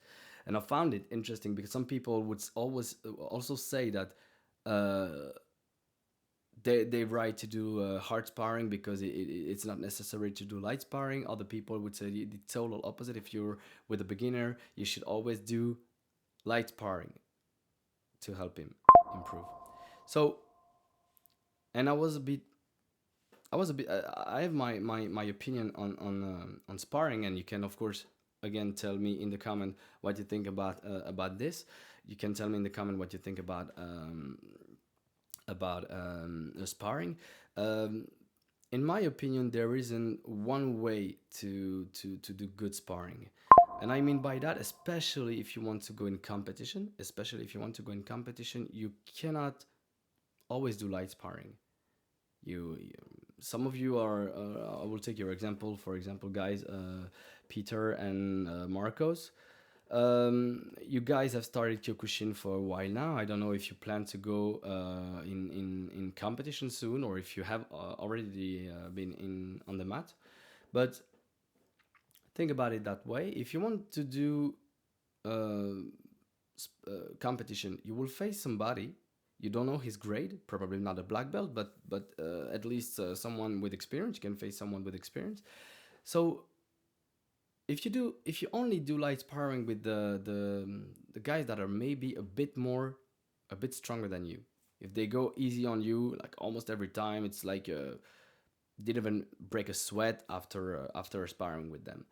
and I found it interesting because some people would always also say that uh, they right to do hard sparring because it's not necessary to do light sparring. Other people would say the total opposite. If you're with a beginner, you should always do light sparring to help him improve. So, and I have my opinion on sparring, and you can of course again tell me in the comment what you think about this. You can tell me in the comment what you think about sparring. Um, in my opinion, there isn't one way to do good sparring. And I mean by that, especially if you want to go in competition, you cannot always do light sparring. You some of you are, I will take your example, for example, guys, Peter and Marcos. You guys have started Kyokushin for a while now. I don't know if you plan to go in competition soon or if you have already been in on the mat. But think about it that way. If you want to do uh, competition, you will face somebody you don't know his grade, probably not a black belt, but at least someone with experience. You can face someone with experience. So if you only do light sparring with the guys that are maybe a bit stronger than you, if they go easy on you like almost every time, it's like didn't even break a sweat after sparring with them.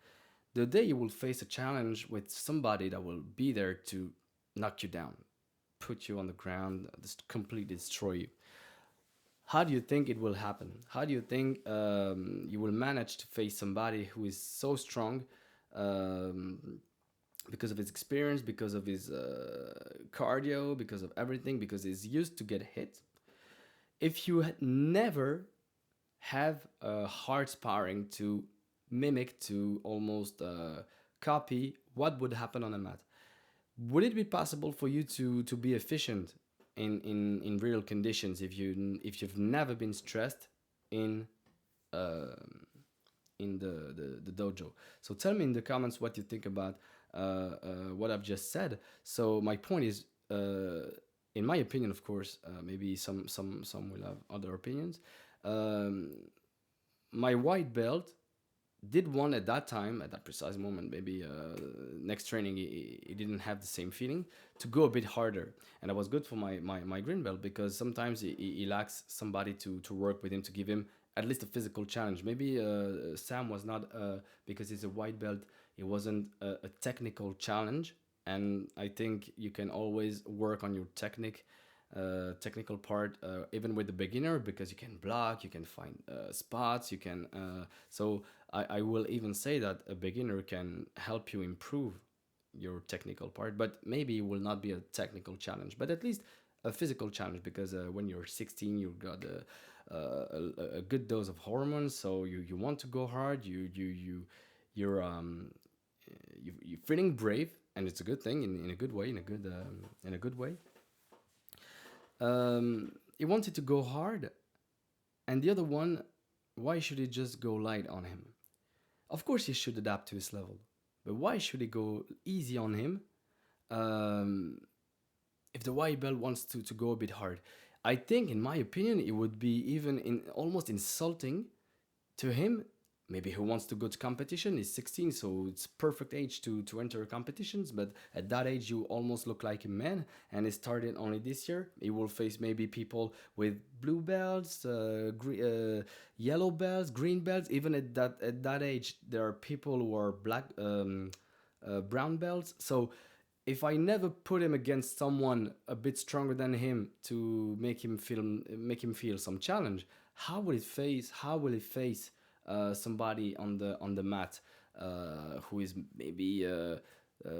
The day you will face a challenge with somebody that will be there to knock you down, put you on the ground, just completely destroy you. How do you think it will happen? How do you think you will manage to face somebody who is so strong um, because of his experience, because of his cardio, because of everything, because he's used to get hit? If you never have a hard sparring to mimic, to almost copy what would happen on a mat, would it be possible for you to be efficient in real conditions if you've never been stressed in the dojo? So tell me in the comments what you think about what I've just said. So my point is, in my opinion, of course, maybe some will have other opinions. Um, my white belt did want at that time, at that precise moment, maybe next training he didn't have the same feeling to go a bit harder, and that was good for my green belt because sometimes he lacks somebody to work with him to give him at least a physical challenge. Maybe Sam was not because he's a white belt, it wasn't a technical challenge And I think you can always work on your technical part, even with the beginner, because you can block, you can find spots, you can. So I will even say that a beginner can help you improve your technical part, but maybe it will not be a technical challenge, but at least a physical challenge, because when you're 16, you've got a good dose of hormones, so you want to go hard. You're you're feeling brave, and it's a good thing in a good way, in a good way. He wanted to go hard, and the other one, why should he just go light on him? Of course, he should adapt to his level, but why should he go easy on him? Um, if the white belt wants to go a bit hard, I think, in my opinion, it would be even in almost insulting to him. Maybe he wants to go to competition. He's 16, so it's perfect age to enter competitions. But at that age, you almost look like a man. And he started only this year. He will face maybe people with blue belts, yellow belts, green belts. Even at that age, there are people who are black, brown belts. So if I never put him against someone a bit stronger than him to make him feel some challenge, how will he face somebody on the mat who is maybe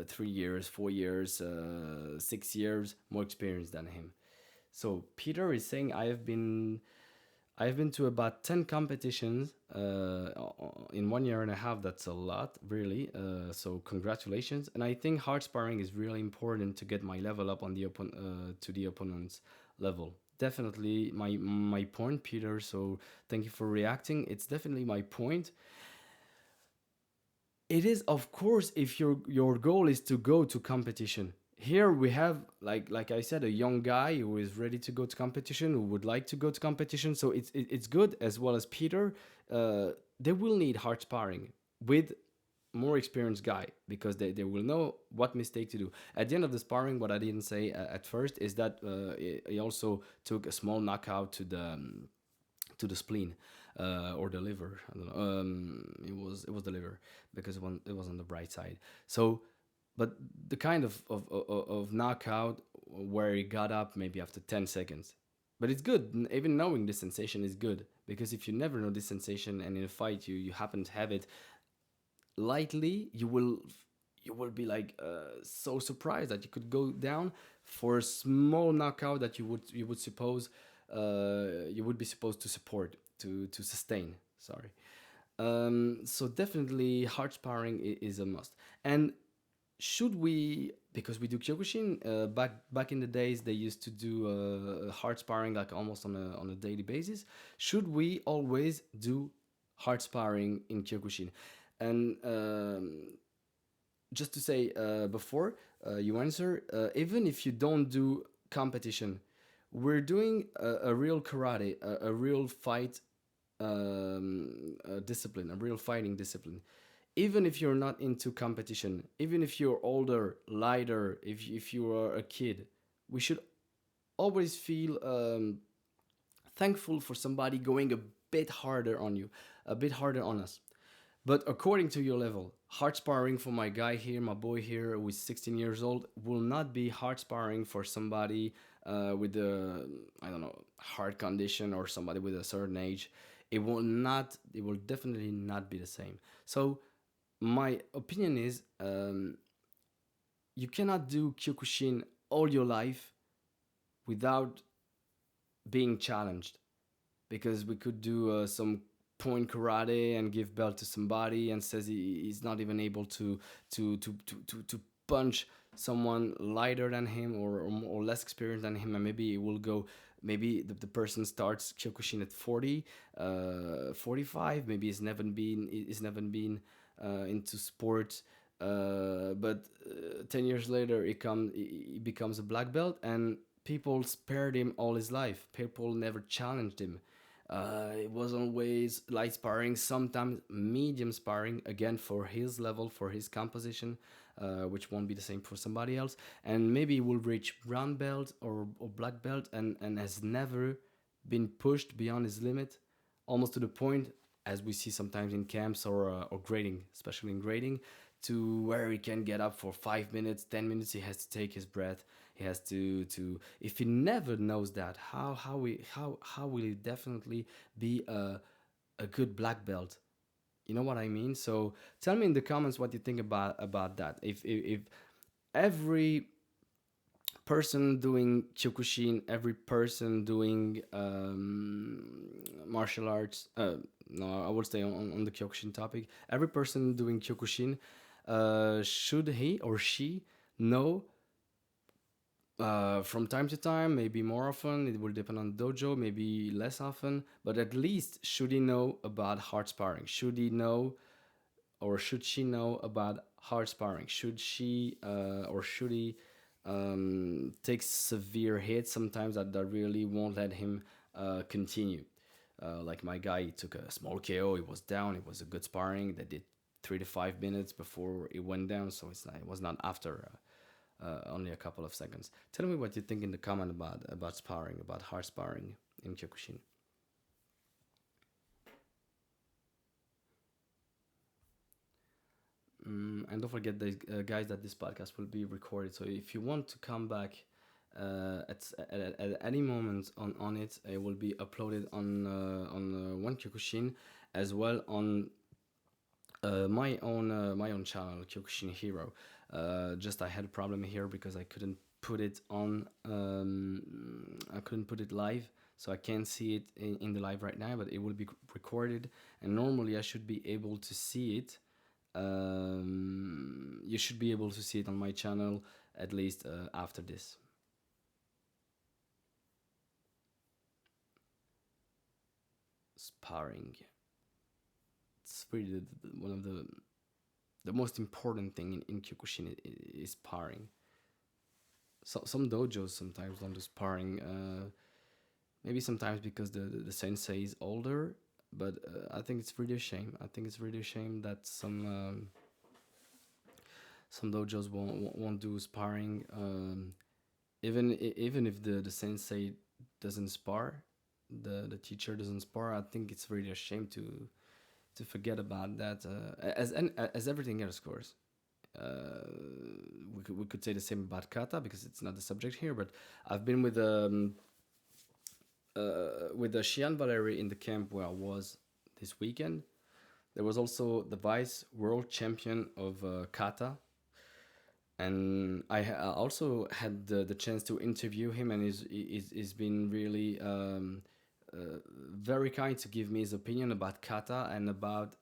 3 years, 4 years, 6 years more experienced than him? So Peter is saying, I've been to about 10 competitions in 1 year and a half. That's a lot, really. So congratulations. And I think hard sparring is really important to get my level up on to the opponent's level. Definitely my point, Peter. So thank you for reacting. It's definitely my point. It is, of course, if your goal is to go to competition. Here we have, like I said, a young guy who is ready to go to competition, who would like to go to competition. So it's good, as well as Peter. They will need hard sparring with more experienced guy, because they will know what mistake to do at the end of the sparring. What I didn't say at first is that he also took a small knockout to the spleen, or the liver. I don't know. It was the liver, because it was on the bright side. So, but the kind of knockout where he got up maybe after 10 seconds. But it's good. Even knowing this sensation is good, because if you never know this sensation and in a fight you happen to have it lightly, you will be like so surprised that you could go down for a small knockout that you would be supposed to support, to sustain. Sorry. So definitely hard sparring is a must. And should we, because we do Kyokushin, back in the days they used to do hard sparring like almost on a daily basis. Should we always do hard sparring in Kyokushin? And just to say, before you answer, even if you don't do competition, we're doing a real karate, a real fight discipline, a real fighting discipline. Even if you're not into competition, even if you're older, lighter, if you are a kid, we should always feel thankful for somebody going a bit harder on you, a bit harder on us. But according to your level, hard sparring for my guy here, my boy here, who is 16 years old, will not be hard sparring for somebody with a, I don't know, heart condition, or somebody with a certain age. It will not. It will definitely not be the same. So my opinion is, you cannot do Kyokushin all your life without being challenged, because we could do some point karate and give belt to somebody and says he's not even able to punch someone lighter than him, or less experienced than him, and maybe it will go. Maybe the person starts Kyokushin at 40, 45. Maybe he's never been into sports, but 10 years later he becomes a black belt, and people spared him all his life. People never challenged him. It was always light sparring, sometimes medium sparring, again for his level, for his composition, which won't be the same for somebody else. And maybe he will reach brown belt or black belt, and has never been pushed beyond his limit, almost to the point, as we see sometimes in camps, or grading, especially in grading, to where he can get up for 5 minutes, 10 minutes. He has to take his breath. He has to. If he never knows that, how will he definitely be a good black belt? You know what I mean? So tell me in the comments what you think about that. If every person doing Kyokushin, every person doing martial arts, no, I would stay on the Kyokushin topic. Every person doing Kyokushin, should he or she know from time to time, maybe more often, it will depend on the dojo, maybe less often, but at least should he know about hard sparring? Should he know or should she know about hard sparring? Should she or should he take severe hits sometimes that really won't let him continue? Like my guy, he took a small KO. He was down. It was a good sparring. They did 3 to 5 minutes before it went down, so it was not after only a couple of seconds. Tell me what you think in the comment about sparring, about hard sparring in Kyokushin. And don't forget, guys, that this podcast will be recorded. So if you want to come back at any moment on it, it will be uploaded on One Kyokushin, as well on my own channel, Kyokushin Hero. Just I had a problem here because I couldn't put it on. I couldn't put it live, so I can't see it in the live right now. But it will be recorded, and normally I should be able to see it. You should be able to see it on my channel at least after this. Sparring. It's really one of the most important thing in Kyokushin is sparring. So some dojos sometimes don't do sparring. Maybe sometimes because the sensei is older, but I think it's really a shame. I think it's really a shame that some dojos won't do sparring. Even if the sensei doesn't spar, the teacher doesn't spar. I think it's really a shame to forget about that. As everything else, of course. Uh, we could say the same about Kata because it's not the subject here. But I've been with the Shian Valerie in the camp where I was this weekend. There was also the vice world champion of Kata, and I also had the chance to interview him, and he's been really very kind to give me his opinion about kata and about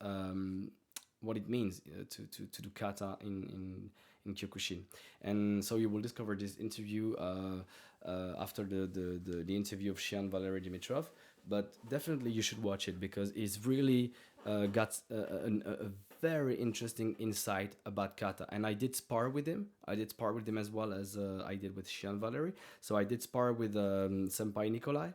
what it means to do kata in Kyokushin. And so you will discover this interview after the interview of Shian Valery Dimitrov. But definitely you should watch it because it's really got a very interesting insight about kata. And I did spar with him. I did spar with him as well as I did with Shian Valery. So I did spar with Senpai Nikolai,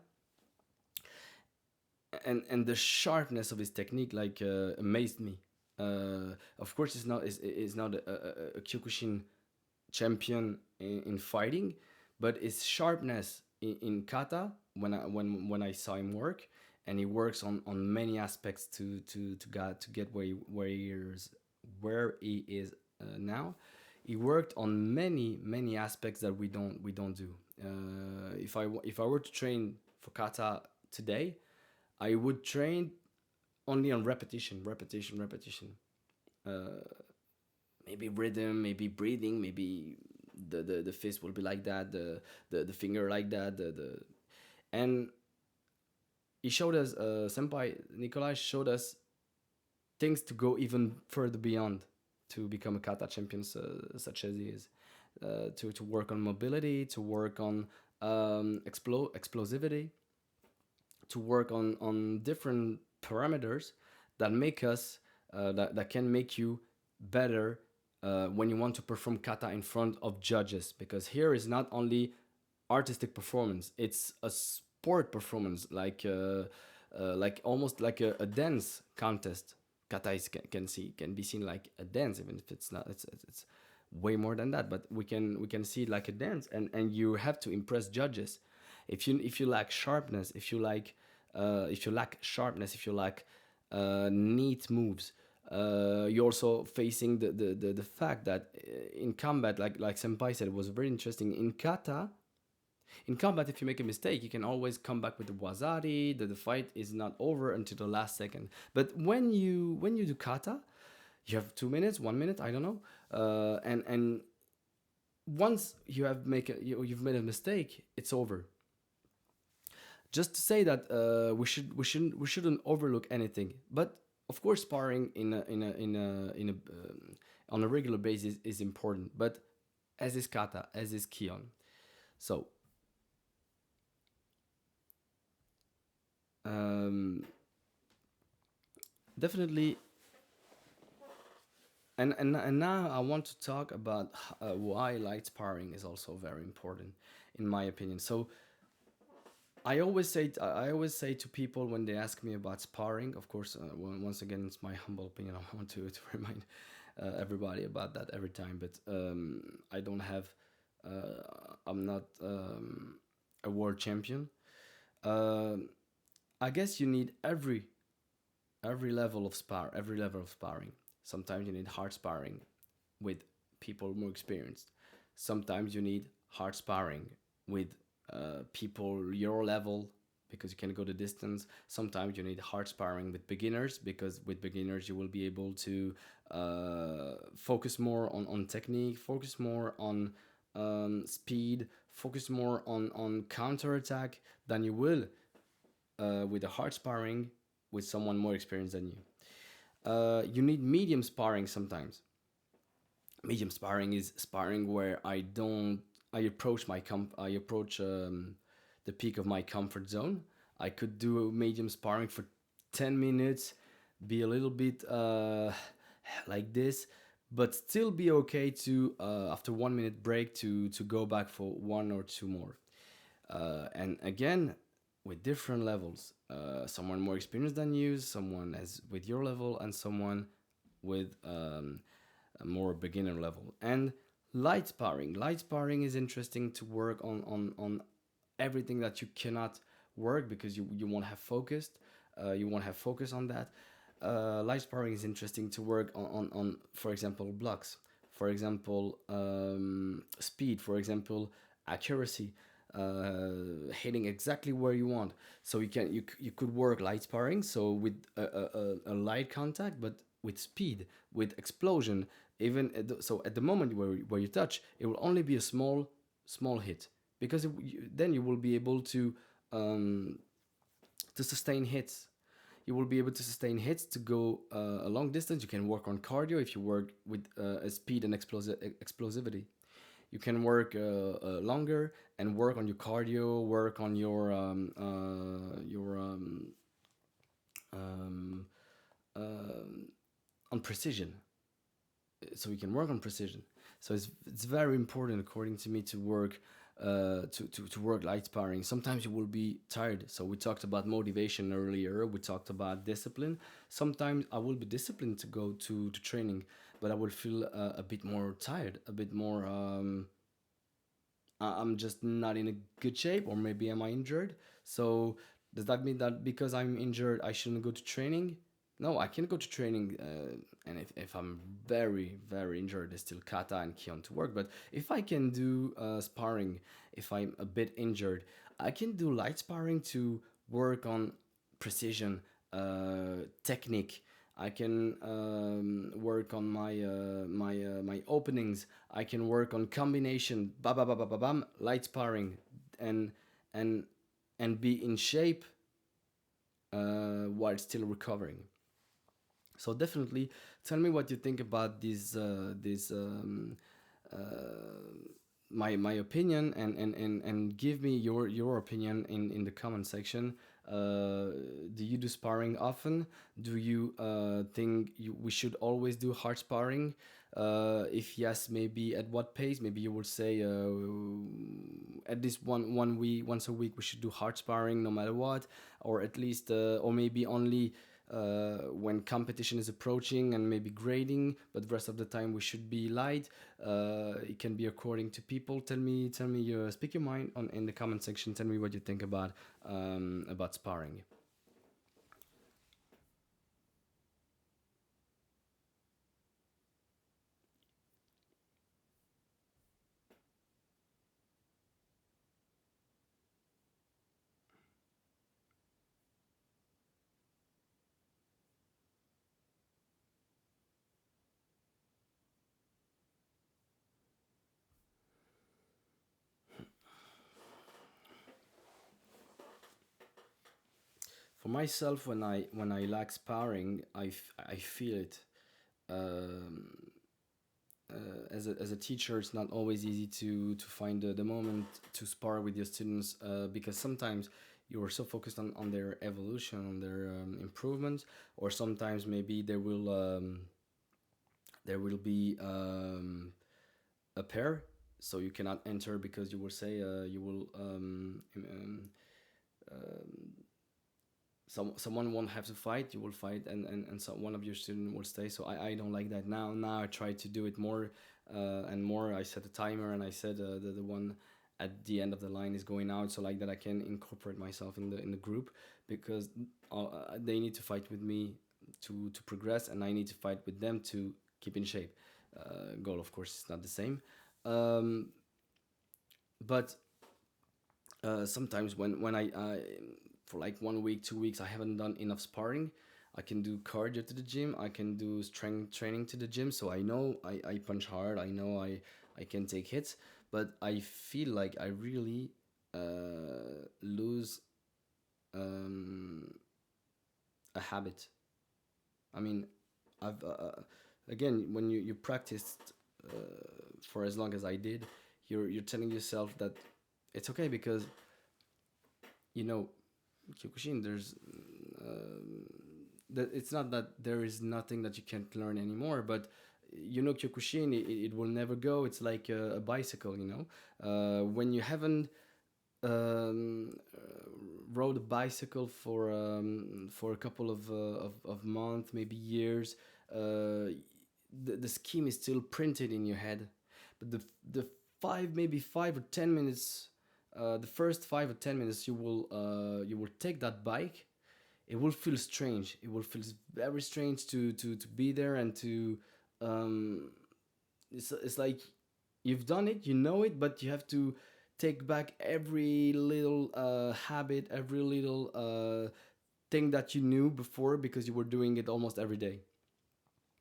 and the sharpness of his technique like amazed me. Of course, it's not a Kyokushin champion in fighting, but his sharpness in kata when I saw him work, and he works on many aspects to get where he is now. He worked on many aspects that we don't do. If I were to train for kata today, I would train only on repetition. Uh, Maybe rhythm, maybe breathing, maybe the fist will be like that, the finger like that, and he showed us, Senpai Nikolai showed us things to go even further beyond to become a kata champion, such as he is. To work on mobility, to work on explosivity, to work on different parameters that make us that can make you better when you want to perform kata in front of judges, because here is not only artistic performance, it's a sport performance, like almost like a dance contest. Kata can be seen like a dance, even if it's not. It's way more than that, but we can see it like a dance, and you have to impress judges. If you lack sharpness, if you lack sharpness, if you lack neat moves, You're also facing the fact that in combat, like Senpai said, it was very interesting. In combat, if you make a mistake, you can always come back with the wazari. The fight is not over until the last second. But when you do kata, you have 2 minutes, 1 minute, I don't know, and once you've made a mistake, it's over. Just to say that we shouldn't overlook anything. But of course, sparring on a regular basis is important. But as is kata, as is kion. So um, definitely, and now I want to talk about why light sparring is also very important, in my opinion. So I always say to people when they ask me about sparring, of course, once again, it's my humble opinion. I want to remind everybody about that every time. But I don't have, I'm not a world champion. Um I guess you need every level of sparring. Sometimes you need hard sparring with people more experienced. Sometimes you need hard sparring with people your level because you can go the distance. Sometimes you need hard sparring with beginners because with beginners you will be able to focus more on technique, focus more on speed, focus more on counter attack than you will with a hard sparring with someone more experienced than you. You need medium sparring sometimes. Medium sparring is sparring where I approach I approach the peak of my comfort zone. I could do medium sparring for 10 minutes, be a little bit like this, but still be okay to after 1 minute break to go back for one or two more. And again, with different levels, someone more experienced than you, someone as with your level, and someone with a more beginner level. And light sparring is interesting to work on everything that you cannot work because you won't have focused. You won't have focus on that. Light sparring is interesting to work on for example, blocks, for example, speed, for example, accuracy, hitting exactly where you want. So you could work light sparring, so with a light contact, but with speed, with explosion. Even so, at the moment where you touch, it will only be a small hit because then you will be able um, to sustain hits. You will be able to sustain hits to go a long distance. You can work on cardio if you work with speed and explosivity. You can work longer and work on your cardio, work on your um, um, on precision. So you can work on precision. So it's very important, according to me, to work to work light sparring. Sometimes you will be tired. So we talked about motivation earlier. We talked about discipline. Sometimes I will be disciplined to go to training, but I will feel a bit more tired, a bit more. I'm just not in a good shape, or maybe am I injured? So does that mean that because I'm injured, I shouldn't go to training? No, I can go to training, and if I'm very very injured, there's still kata and kion to work. But if I can do sparring, if I'm a bit injured, I can do light sparring to work on precision, technique. I can work on my openings. I can work on combination, ba ba ba ba ba bam, light sparring, and and and be in shape while still recovering. So definitely, tell me what you think about this my opinion, and give me your opinion in the comment section. Do you do sparring often? Do you think we should always do hard sparring? If yes, maybe at what pace? Maybe you will say at least once a week we should do hard sparring no matter what, or at least or maybe only when competition is approaching and maybe grading, but the rest of the time we should be light. It can be according to people. Tell me, speak your mind on in the comment section. Tell me what you think about sparring. For myself, when I lack sparring, I feel it. Um, as a teacher, it's not always easy to find the moment to spar with your students, because sometimes you are so focused on their evolution, on their improvements, or sometimes maybe there will be a pair, so you cannot enter because you will say you will someone won't have to fight, you will fight, and so one of your students will stay. So I don't like that. Now I try to do it more and more. I set a timer, and I said the one at the end of the line is going out, so like that I can incorporate myself in the group, because they need to fight with me to progress, and I need to fight with them to keep in shape. Goal, of course, is not the same. um, but sometimes when I for like 1 week, 2 weeks, I haven't done enough sparring. I can do cardio to the gym. I can do strength training to the gym. So I know I punch hard. I know I can take hits, but I feel like I really lose um, a habit. I mean, I've again, when you practiced for as long as I did, you're telling yourself that it's okay, because you know Kyokushin, there's that it's not that there is nothing that you can't learn anymore, but Kyokushin, it will never go. It's like a bicycle, when you haven't um, uh, rode a bicycle for a couple of months, maybe years. The scheme is still printed in your head, but the 5 or 10 minutes, the first 5 or 10 minutes, you will take that bike. It will feel strange. It will feel very strange to be there, and to um, it's like you've done it, you know it, but you have to take back every little habit, every little thing that you knew before, because you were doing it almost every day.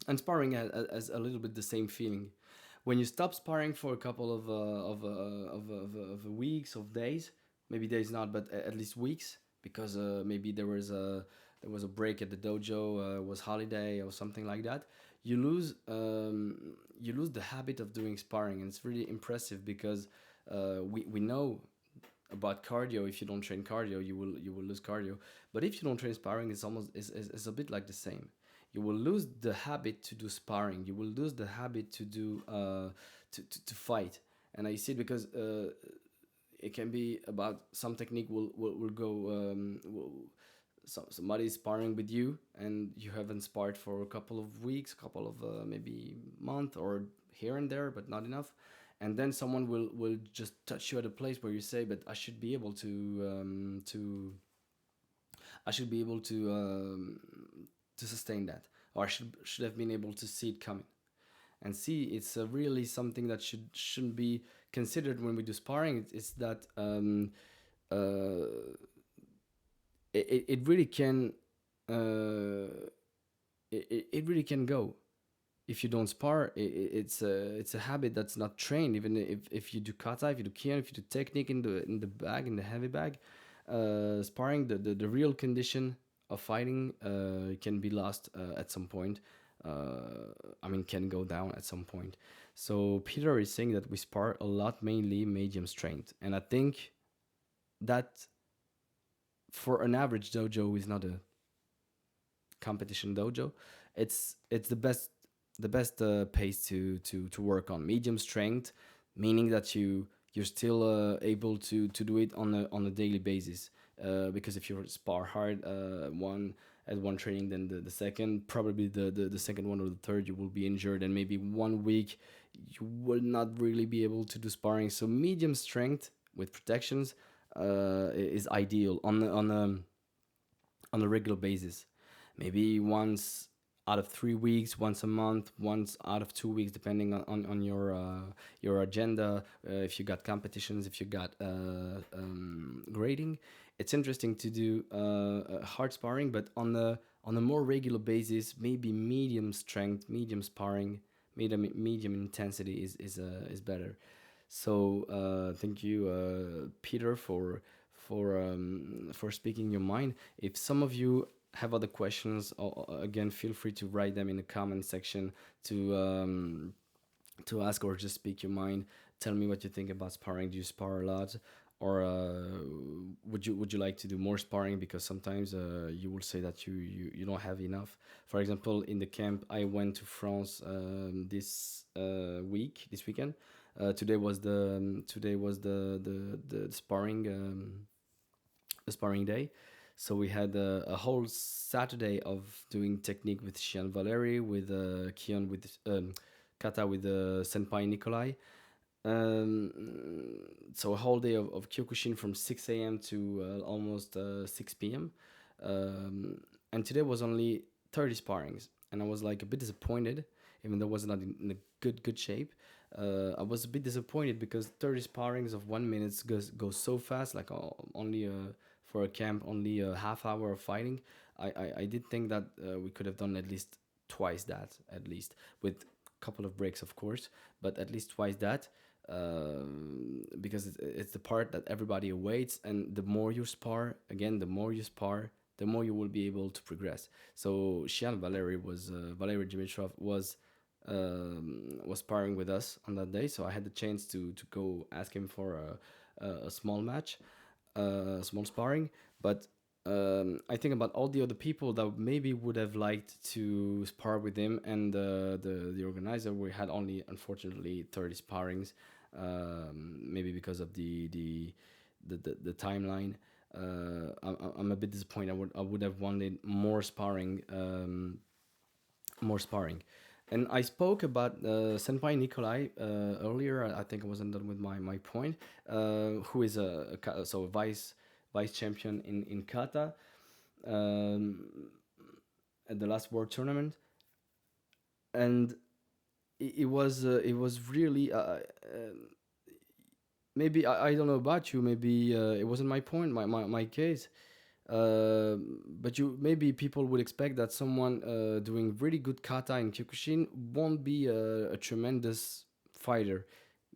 And sparring has a little bit the same feeling. When you stop sparring for a couple of weeks, of days, maybe days not, but at least weeks, because maybe there was a break at the dojo, was holiday or something like that. You lose the habit of doing sparring, and it's really impressive, because we know about cardio. If you don't train cardio, you will lose cardio. But if you don't train sparring, it's almost is a bit like the same. You will lose the habit to do sparring. You will lose the habit to do to fight. And I see it because it can be about some technique will go somebody's sparring with you, and you haven't sparred for a couple of weeks, a couple of maybe month, or here and there, but not enough. And then someone will just touch you at a place where you say, but I should be able to sustain that, or I should have been able to see it coming. And see, it's really something that shouldn't be considered when we do sparring. It's that uh, it really can uh, it really can go. If you don't spar, it's a habit that's not trained. Even if you do kata, if you do kion, if you do technique in the heavy bag, sparring, the real condition of fighting can be lost at some point. I mean, can go down at some point. So Peter is saying that we spar a lot, mainly medium strength, and I think that for an average dojo is not a competition dojo. It's the best pace to work on. Medium strength, meaning that you're still able to do it on a daily basis. Because if you spar hard one training, then the second, probably the second one or the third, you will be injured, and maybe 1 week you will not really be able to do sparring. So medium strength with protections is ideal on a regular basis. Maybe once out of 3 weeks, once a month, once out of 2 weeks, depending on your agenda. If you got competitions, if you got grading, it's interesting to do hard sparring, but on a more regular basis. Maybe medium strength, medium sparring, medium intensity is better. So thank you, Peter, for speaking your mind. If some of you have other questions, again, feel free to write them in the comment section to ask or just speak your mind. Tell me what you think about sparring. Do you spar a lot, or would you like to do more sparring? Because sometimes you will say that you don't have enough. For example, in the camp, I went to France this weekend. Today was the sparring sparring day. So we had a whole Saturday of doing technique with Shian Valery, with Kion, with Kata, with Senpai Nikolai. So a whole day of Kyokushin from 6 a.m. to almost 6 p.m. And today was only 30 sparrings. And I was like a bit disappointed, even though I was not in a good shape. I was a bit disappointed because 30 sparrings of 1 minute goes so fast, like only for a camp, only a half hour of fighting. I did think that we could have done at least twice that, at least, with a couple of breaks, of course, but at least twice that. Because it's the part that everybody awaits, and the more you spar, again, the more you spar, the more you will be able to progress. So Shian Valery Valery Dimitrov was sparring with us on that day, so I had the chance to go ask him for a small match, small sparring. But I think about all the other people that maybe would have liked to spar with him, and the organizer. We had only, unfortunately, 30 sparrings, maybe because of the timeline. I'm a bit disappointed. I would have wanted more sparring, more sparring. And I spoke about Senpai Nikolai earlier. I think I wasn't done with my point. Who is a vice champion in Kata, um, at the last world tournament. And it was really maybe I don't know about you. Maybe it wasn't my point, my case. But you maybe people would expect that someone doing really good kata in Kyokushin won't be a tremendous fighter.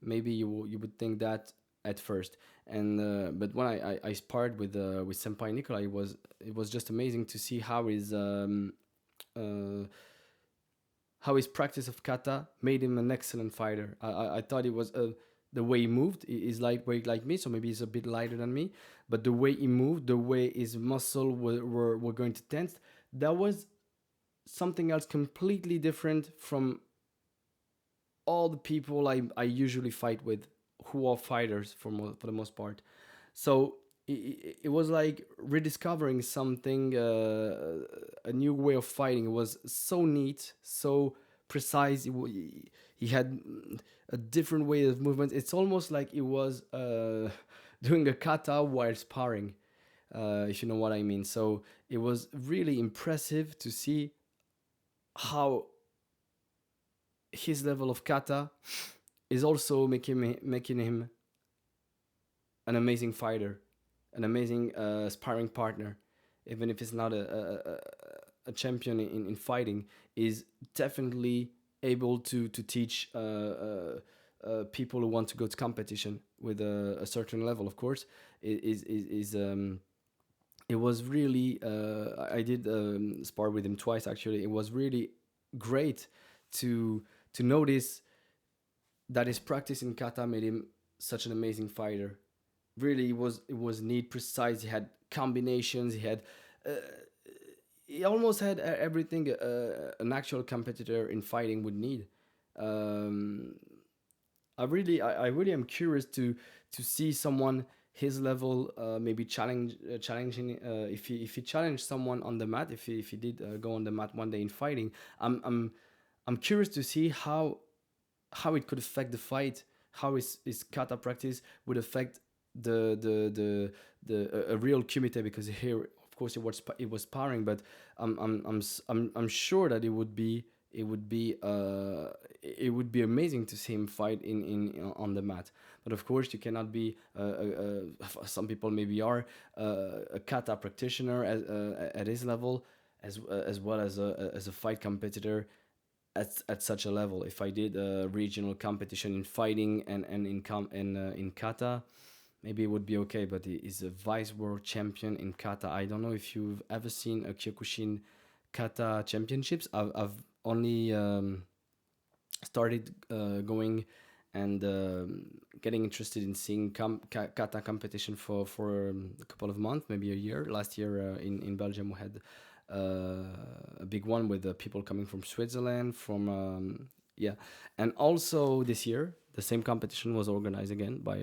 Maybe you would think that at first. And but when I sparred with Senpai Nikolai, it was just amazing to see uh, how his practice of kata made him an excellent fighter. I thought it was the way he moved. He's lightweight like me, so maybe he's a bit lighter than me. But the way he moved, the way his muscle were going to tense, that was something else completely different from all the people I usually fight with, who are fighters for the most part. So it was like rediscovering something, a new way of fighting. It was so neat, so precise. He had a different way of movement. It's almost like he was doing a kata while sparring, if you know what I mean. So it was really impressive to see how his level of kata is also making him an amazing fighter, an amazing sparring partner, even if it's not a champion in fighting, is definitely able to teach people who want to go to competition with a certain level, of course. It was really I did spar with him twice actually. It was really great to notice that his practice in kata made him such an amazing fighter. Really, it was neat, precise. He had combinations. Uh, he almost had everything an actual competitor in fighting would need. Um, I really am curious to see someone his level, maybe challenging, if he challenged someone on the mat, if he did go on the mat one day in fighting. I'm curious to see how it could affect the fight, how his kata practice would affect a real kumite, because here, of course, it was sparring, but I'm sure that it would be amazing to see him fight in on the mat. But of course, you cannot be some people maybe are a kata practitioner at his level, as well as a fight competitor at such a level. If I did a regional competition in fighting and in kata, maybe it would be okay. But he is a vice world champion in kata. I don't know if you've ever seen a Kyokushin kata championships. I've only started going and getting interested in seeing kata competition for a couple of months, maybe a year. Last year in Belgium we had a big one with people coming from Switzerland, from yeah, and also this year the same competition was organized again by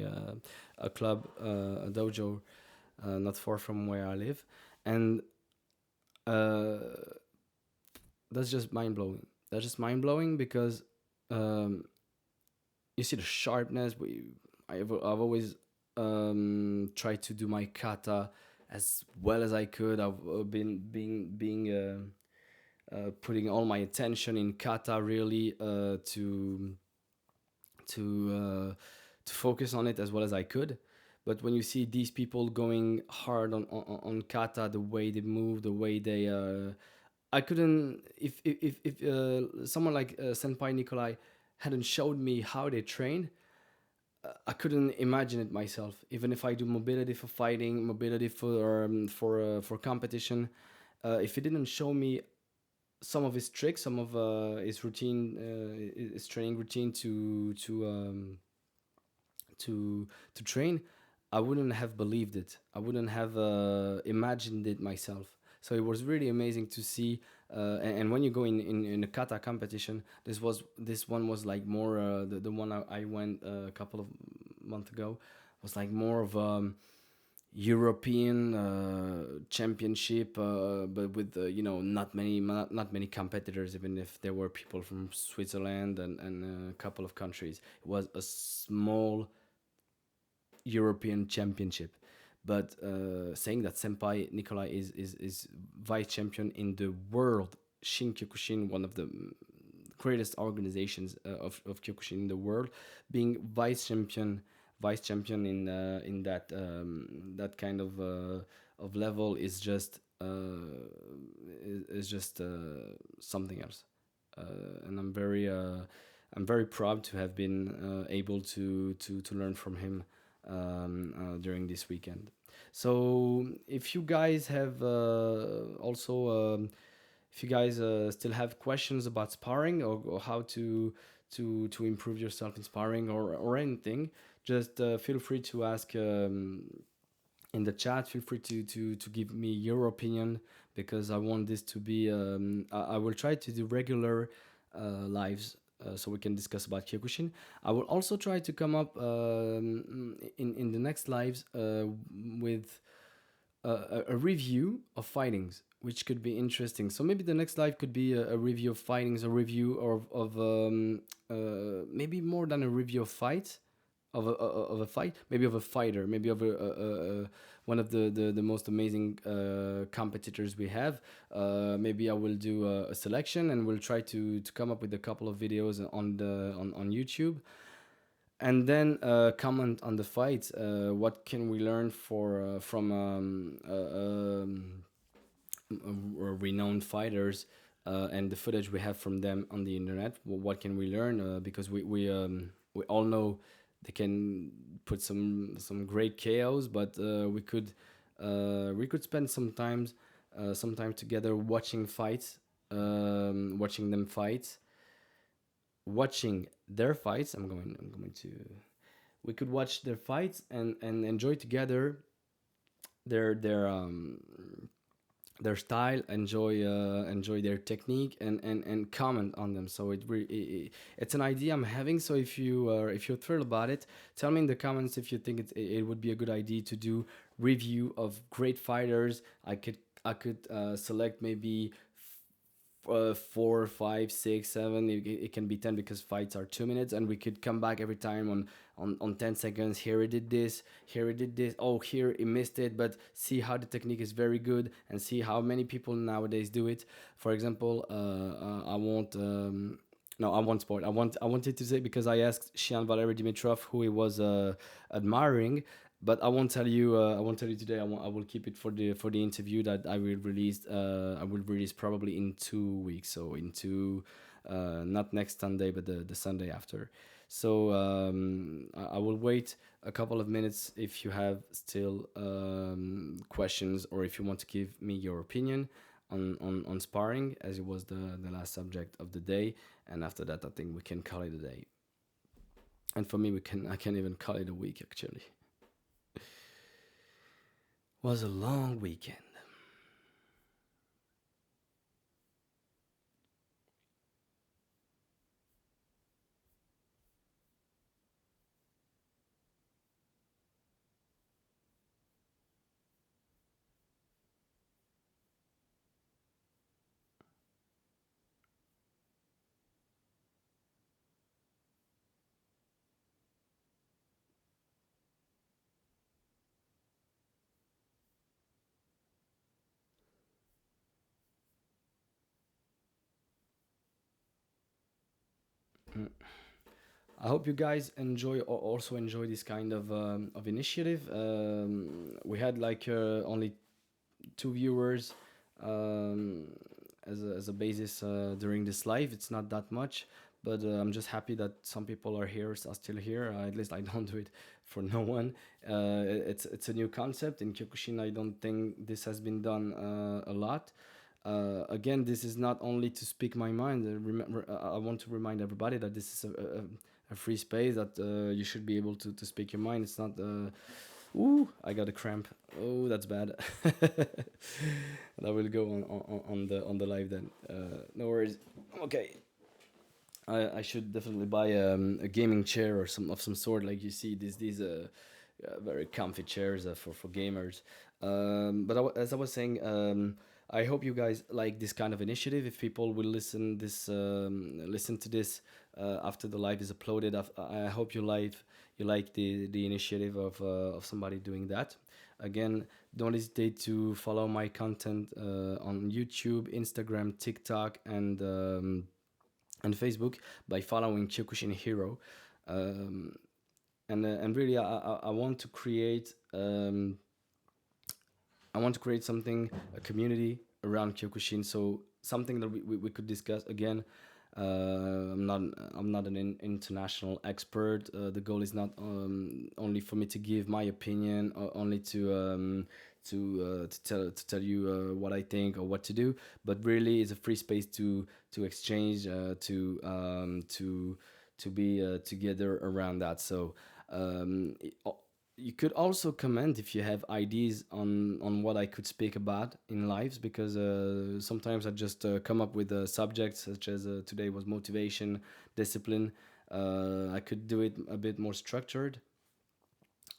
a club, a dojo, not far from where I live, and uh, that's just mind blowing. That's just mind blowing because um, you see the sharpness. I've always tried to do my kata as well as I could. I've been being putting all my attention in kata really to to focus on it as well as I could. But when you see these people going hard on kata, the way they move, the way they I couldn't if someone like Senpai Nikolai hadn't showed me how they train, I couldn't imagine it myself. Even if I do mobility for fighting, mobility for competition, if he didn't show me some of his tricks, some of his routine, his training routine to train, I wouldn't have believed it. I wouldn't have imagined it myself. So it was really amazing to see. And when you go in a kata competition, this one was like more the one I went a couple of months ago was like more of European championship, but with not many competitors. Even if there were people from Switzerland and a couple of countries, it was a small European Championship. But saying that Senpai Nikolai is vice champion in the world Shin Kyokushin, one of the greatest organizations of Kyokushin in the world, being vice champion in that kind of level is just something else. And I'm very proud to have been able to learn from him during this weekend. So if you guys have also if you guys still have questions about sparring, or how to improve yourself in sparring, or anything, just feel free to ask in the chat. Feel free to give me your opinion, because I want this to be I will try to do regular lives, so we can discuss about Kyokushin. I will also try to come up in the next lives with a review of fightings, which could be interesting. So maybe the next live could be a review of fightings, a review of maybe more than a review of fights, of a fight, maybe of a fighter, maybe of one of the most amazing competitors we have. Maybe I will do a selection, and we'll try to come up with a couple of videos on YouTube, and then comment on the fights. What can we learn from renowned fighters, and the footage we have from them on the internet? What can we learn? Because we all know they can put some great KOs, but we could spend some time together watching fights, watching them fight, watching their fights. I'm going to we could watch their fights and enjoy together their their style, enjoy their technique, and comment on them. So it's an idea I'm having. So if you're thrilled about it, tell me in the comments if you think it would be a good idea to do review of great fighters. I could select maybe 4, 5, 6, 7. It can be 10, because fights are 2 minutes, and we could come back every time on 10 seconds. Here he did this. Here he did this. Oh, here he missed it. But see how the technique is very good, and see how many people nowadays do it. For example, I won't. No, I won't spoil. I wanted to say, because I asked Shian Valery Dimitrov who he was admiring, but I won't tell you. I won't tell you today. I will keep it for the interview that I will release. I will release probably in 2 weeks. So into not next Sunday, but the Sunday after. So I will wait a couple of minutes if you have still questions, or if you want to give me your opinion on sparring, as it was the last subject of the day. And after that, I think we can call it a day. And for me, I can even call it a week, actually. Was a long weekend. Mm. I hope you guys enjoy, or also enjoy, this kind of initiative. We had like only two viewers um, as a basis during this live. It's not that much, but I'm just happy that some people are still here. At least I don't do it for no one. It's a new concept in Kyokushin. I don't think this has been done a lot. Again, this is not only to speak my mind. Remember, I want to remind everybody that this is a free space, that you should be able to speak your mind. It's not. Ooh, I got a cramp. Oh, that's bad. That will go on the live then. No worries. Okay. I should definitely buy a gaming chair or some sort. Like you see, these very comfy chairs for gamers. But as I was saying, I hope you guys like this kind of initiative. If people will listen to this after the live is uploaded, I hope you like the initiative of somebody doing that. Again, don't hesitate to follow my content on YouTube, Instagram, TikTok, and Facebook by following Kyokushin Hero. Um, and really, I want to create something, a community around Kyokushin. So something that we could discuss again. I'm not an international expert. The goal is not only for me to give my opinion, or only to tell you what I think or what to do, but really it's a free space to exchange, to be together around that. So um, you could also comment if you have ideas on what I could speak about in lives, because sometimes I just come up with subjects, such as today was motivation, discipline. I could do it a bit more structured.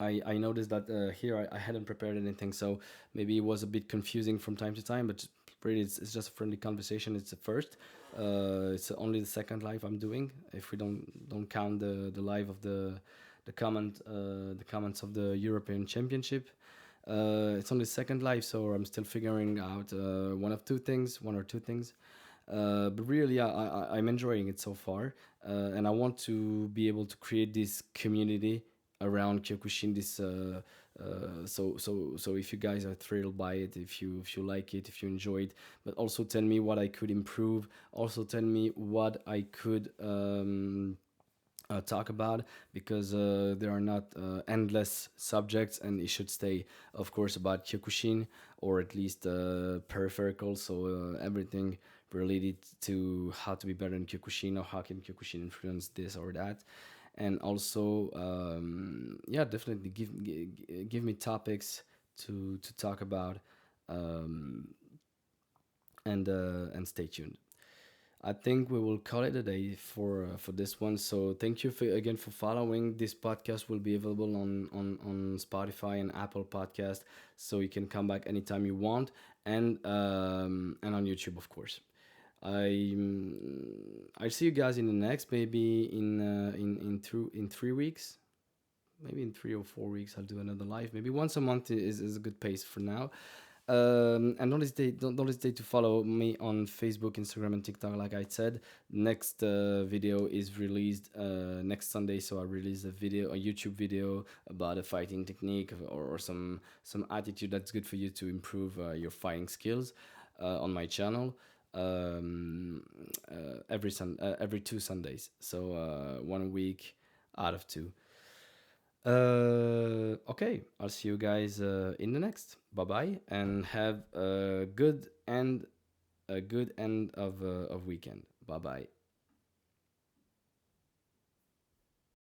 I noticed that here I hadn't prepared anything, so maybe it was a bit confusing from time to time. But really, it's just a friendly conversation. It's the first. It's only the second live I'm doing, if we don't count the live of the comments of the European Championship. It's only second live, so I'm still figuring out one or two things. But really, I'm enjoying it so far, and I want to be able to create this community around Kyokushin. So if you guys are thrilled by it, if you like it, if you enjoy it, but also tell me what I could improve. Also tell me what I could talk about, because there are not endless subjects, and it should stay, of course, about Kyokushin, or at least peripheral. So everything related to how to be better in Kyokushin, or how can Kyokushin influence this or that. And also, yeah, definitely give me topics to talk about, um, and stay tuned. I think we will call it a day for this one. So thank you again for following. This podcast will be available on Spotify and Apple Podcast, so you can come back anytime you want, and on YouTube, of course. I see you guys in the next, maybe in 3 weeks, maybe in 3 or 4 weeks. I'll do another live. Maybe once a month is a good pace for now. And don't hesitate to follow me on Facebook, Instagram, and TikTok. Like I said, next video is released next Sunday. So I release a YouTube video about a fighting technique, or some attitude that's good for you to improve your fighting skills on my channel. Every 2 Sundays. So one week out of two. Okay, I'll see you guys in the next. Bye bye, and have a good end of weekend. Bye bye.